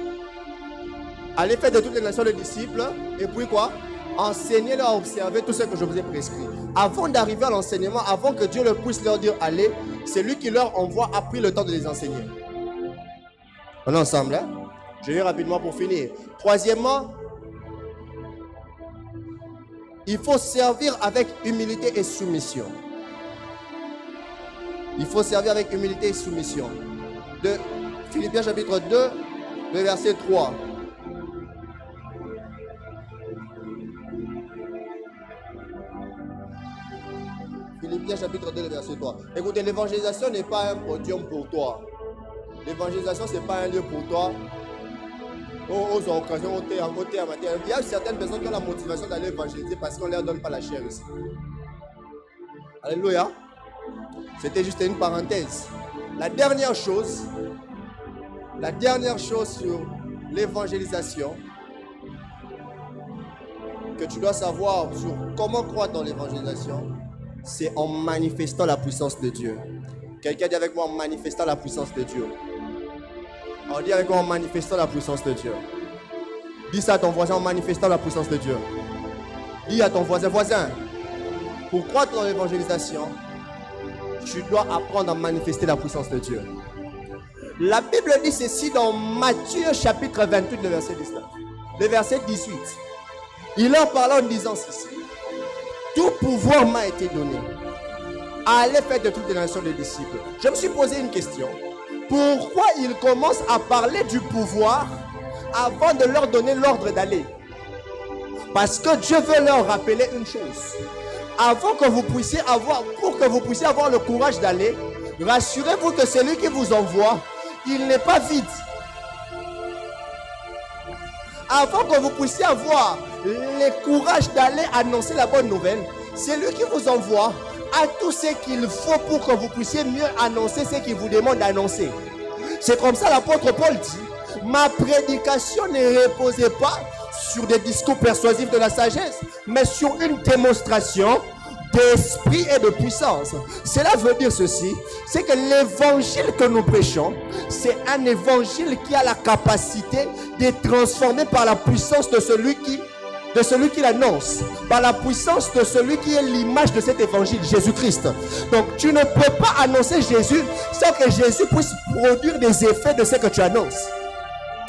allez faire de toutes les nations les disciples, et puis quoi? Enseignez-leur à observer tout ce que je vous ai prescrit. Avant d'arriver à l'enseignement, avant que Dieu puisse leur dire allez, c'est lui qui leur envoie, a pris le temps de les enseigner. On est ensemble, hein? Je vais rapidement pour finir. Troisièmement, il faut servir avec humilité et soumission. Il faut servir avec humilité et soumission. De Philippiens chapitre 2, le verset 3. Philippiens chapitre 2, le verset 3. Écoutez, l'évangélisation n'est pas un podium pour toi. L'évangélisation, ce n'est pas un lieu pour toi. Aux occasions, il y a certaines personnes qui ont la motivation d'aller évangéliser parce qu'on ne leur donne pas la chair ici. Alléluia. C'était juste une parenthèse. La dernière chose sur l'évangélisation que tu dois savoir sur comment croître dans l'évangélisation, c'est en manifestant la puissance de Dieu. Quelqu'un dit avec moi, en manifestant la puissance de Dieu. On dit avec moi, en manifestant la puissance de Dieu. Dis ça à ton voisin, en manifestant la puissance de Dieu. Dis à ton voisin, pour croître dans l'évangélisation, tu dois apprendre à manifester la puissance de Dieu. La Bible dit ceci dans Matthieu chapitre 28, le verset 19. Le verset 18. Il en parle en disant ceci. Tout pouvoir m'a été donné. Allez faire de toutes les nations des disciples. Je me suis posé une question. Pourquoi il commence à parler du pouvoir avant de leur donner l'ordre d'aller? Parce que Dieu veut leur rappeler une chose. Pour que vous puissiez avoir le courage d'aller, rassurez-vous que celui qui vous envoie, il n'est pas vide. Avant que vous puissiez avoir le courage d'aller annoncer la bonne nouvelle, c'est lui qui vous envoie à tout ce qu'il faut pour que vous puissiez mieux annoncer ce qu'il vous demande d'annoncer. C'est comme ça l'apôtre Paul dit, ma prédication ne reposait pas sur des discours persuasifs de la sagesse, mais sur une démonstration d'esprit et de puissance. Cela veut dire ceci, c'est que l'évangile que nous prêchons, c'est un évangile qui a la capacité d'être transformé par la puissance de celui qui l'annonce, par la puissance de celui qui est l'image de cet évangile, Jésus-Christ. Donc tu ne peux pas annoncer Jésus sans que Jésus puisse produire des effets de ce que tu annonces.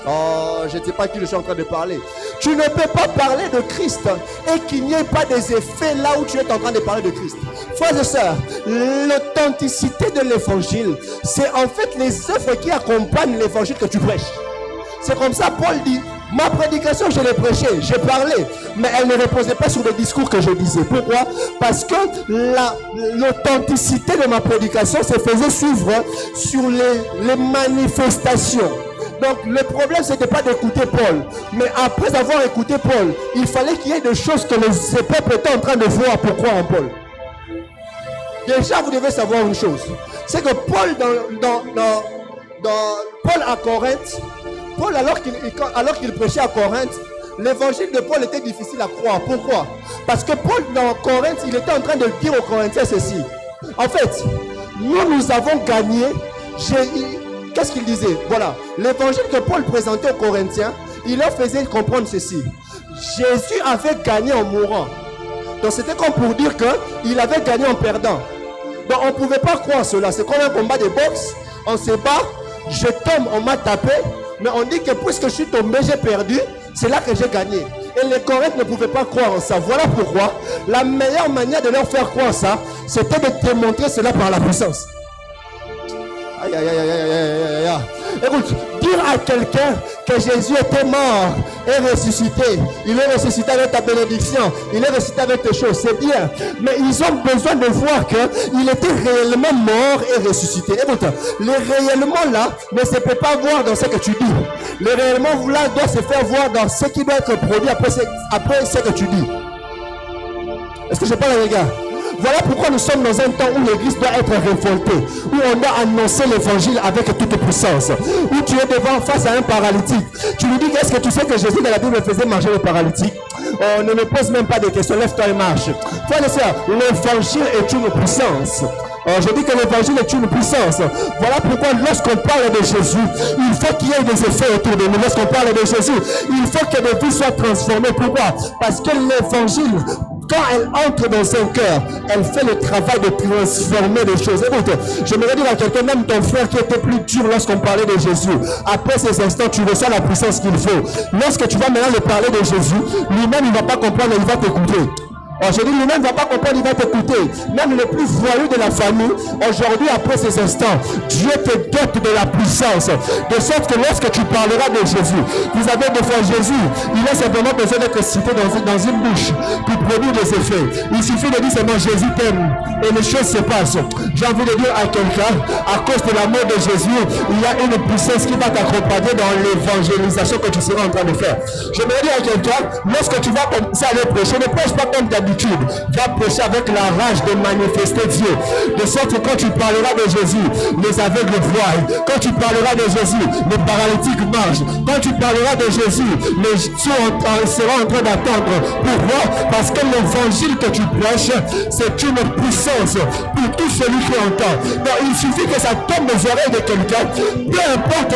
Oh, je ne sais pas qui je suis en train de parler. Tu ne peux pas parler de Christ et qu'il n'y ait pas des effets là où tu es en train de parler de Christ. Frères et sœurs, l'authenticité de l'évangile, c'est en fait les œuvres qui accompagnent l'évangile que tu prêches. C'est comme ça Paul dit, ma prédication je l'ai prêchée, j'ai parlé, mais elle ne reposait pas sur les discours que je disais. Pourquoi? Parce que l'authenticité de ma prédication se faisait suivre sur les manifestations. Donc le problème c'était pas d'écouter Paul, mais après avoir écouté Paul, il fallait qu'il y ait des choses que ces peuples étaient en train de voir pour croire en Paul. Déjà vous devez savoir une chose, c'est que Paul Paul à Corinthe, Paul alors qu'il prêchait à Corinthe, l'évangile de Paul était difficile à croire. Pourquoi? Parce que Paul dans Corinthe, il était en train de dire aux Corinthiens ceci. En fait, nous avons gagné. Qu'est-ce qu'il disait? Voilà, l'évangile que Paul présentait aux Corinthiens, il leur faisait comprendre ceci. Jésus avait gagné en mourant. Donc c'était comme pour dire qu'il avait gagné en perdant. Donc on ne pouvait pas croire cela. C'est comme un combat de boxe. On se bat, je tombe, on m'a tapé. Mais on dit que puisque je suis tombé, j'ai perdu. C'est là que j'ai gagné. Et les Corinthiens ne pouvaient pas croire en ça. Voilà pourquoi la meilleure manière de leur faire croire ça, c'était de démontrer cela par la puissance. Aïe, aïe, aïe, aïe, aïe, aïe, aïe. Écoute, dire à quelqu'un que Jésus était mort et ressuscité, il est ressuscité avec ta bénédiction, il est ressuscité avec tes choses, c'est bien. Mais ils ont besoin de voir qu'il était réellement mort et ressuscité. Écoute, le réellement là ne se peut pas voir dans ce que tu dis. Le réellement là doit se faire voir dans ce qui doit être produit après ce que tu dis. Est-ce que je parle les gars? Voilà pourquoi nous sommes dans un temps où l'église doit être révoltée, où on doit annoncer l'évangile avec toute puissance, où tu es devant face à un paralytique. Tu lui dis, est-ce que tu sais que Jésus dans la Bible faisait marcher le paralytique? On ne me pose même pas de questions, lève-toi et marche. Frères et sœurs, l'évangile est une puissance. Je dis que l'évangile est une puissance. Voilà pourquoi lorsqu'on parle de Jésus, il faut qu'il y ait des effets autour de nous. Lorsqu'on parle de Jésus, il faut que des vies soient transformées. Pourquoi? Parce que l'évangile, quand elle entre dans son cœur, elle fait le travail de transformer les choses. Écoute, j'aimerais dire à quelqu'un, même ton frère qui était plus dur lorsqu'on parlait de Jésus, après ces instants, tu ressens la puissance qu'il faut. Lorsque tu vas maintenant lui parler de Jésus, lui-même, il ne va pas comprendre, il va t'écouter. Aujourd'hui, lui-même ne va pas comprendre, il va t'écouter. Même le plus voyou de la famille, aujourd'hui, après ces instants, Dieu te dote de la puissance. De sorte que lorsque tu parleras de Jésus, vous avez des fois Jésus, il a simplement besoin d'être cité dans une bouche pour produire des effets. Il suffit de dire seulement Jésus t'aime et les choses se passent. J'ai envie de dire à quelqu'un, à cause de l'amour de Jésus, il y a une puissance qui va t'accompagner dans l'évangélisation que tu seras en train de faire. Je me dire à quelqu'un, lorsque tu vas commencer à aller prêcher, ne prêche pas comme d'habitude. Va prêcher avec la rage de manifester Dieu. De sorte que quand tu parleras de Jésus, les aveugles voient. Quand tu parleras de Jésus, les paralytiques marchent. Quand tu parleras de Jésus, les sourds seront en train d'attendre. Pourquoi? Parce que l'évangile que tu prêches, c'est une puissance pour tout celui qui entend. Donc il suffit que ça tombe aux oreilles de quelqu'un, peu importe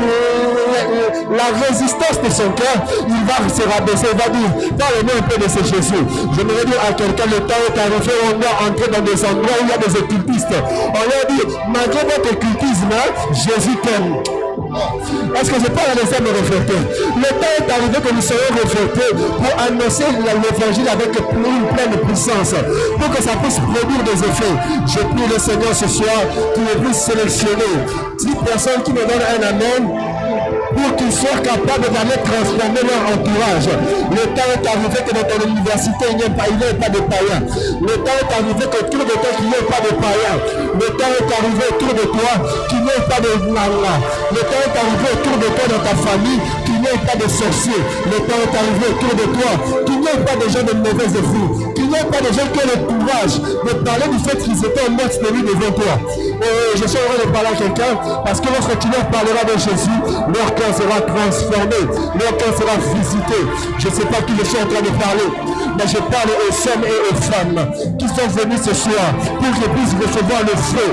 la résistance de son cœur, il va se rabaisser, il va dire, parle-moi un peu de ce Jésus. Je me dire à quelqu'un, le temps est arrivé, on doit entrer dans des endroits où il y a des occultistes. On leur dit, malgré votre occultisme, Jésus t'aime. Est-ce que je parle à les hommes reflétés? Le temps est arrivé que nous soyons reflétés pour annoncer l'évangile avec une pleine puissance, pour que ça puisse produire des effets. Je prie le Seigneur ce soir qu'il puisse sélectionner 10 personnes qui me donnent un amen, pour qu'ils soient capables d'aller transformer leur entourage. Le temps est arrivé que dans ton université, il n'y ait pas de païens. Le temps est arrivé qu'autour de toi, qu'il n'y ait pas de païens. Le temps est arrivé autour de toi, qu'il n'y ait pas de nana. Le temps est arrivé autour de toi, dans ta famille, qu'il n'y ait pas de sorciers. Le temps est arrivé autour de toi, qu'il n'y ait pas de gens de mauvais effets. Qu'il n'y ait pas de gens qui ont le courage de parler du fait qu'ils étaient en mode spirit devant toi. Je suis heureux de parler à quelqu'un, parce que lorsque tu leur parleras de Jésus, leur cœur sera transformé, leur cœur sera visité. Je ne sais pas qui je suis en train de parler, mais je parle aux hommes et aux femmes qui sont venus ce soir pour qu'ils puissent recevoir le feu.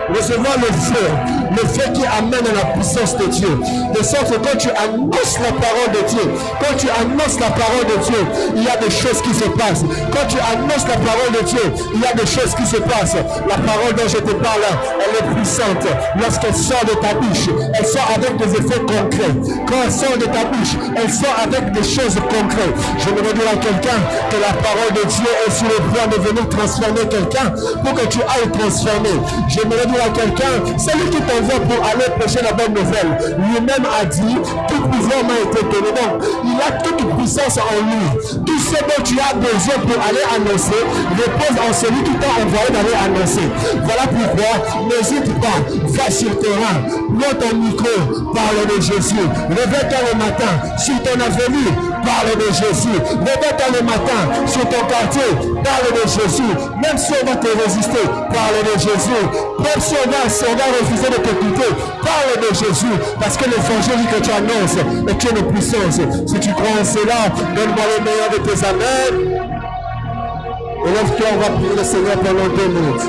Recevoir le feu qui amène à la puissance de Dieu. De sorte que quand tu annonces la parole de Dieu, quand tu annonces la parole de Dieu, il y a des choses qui se passent. Quand tu annonces la parole de Dieu, il y a des choses qui se passent. La parole dont je te parle, elle est puissante. Lorsqu'elle sort de ta bouche, elle sort avec des effets concrets. Quand elle sort de ta bouche, elle sort avec des choses concrètes. Je me dire à quelqu'un que la parole de Dieu est sur le point de venir transformer quelqu'un pour que tu ailles transformer. Je me dire à quelqu'un, celui qui t'envoie pour aller prêcher la bonne nouvelle, lui-même a dit, tout pouvoir m'a été donné. Donc, il a toute puissance en lui. Tout ce dont tu as besoin pour aller annoncer, repose en celui qui t'a envoyé d'aller annoncer. Voilà pourquoi, n'hésite pas, va sur le terrain, prends ton micro, parle de Jésus. Réveille-toi le matin, sur ton avenue, parle de Jésus. Réveille-toi le matin, sur ton quartier, parle de Jésus. Même si on va te résister, parle de Jésus. Même si on va refuser de t'écouter, parle de Jésus, parce que l'évangile que tu annonces est une puissance. Si tu crois en cela, donne-moi le meilleur de tes amens. Et lorsqu'on va prier le Seigneur pendant 2 minutes.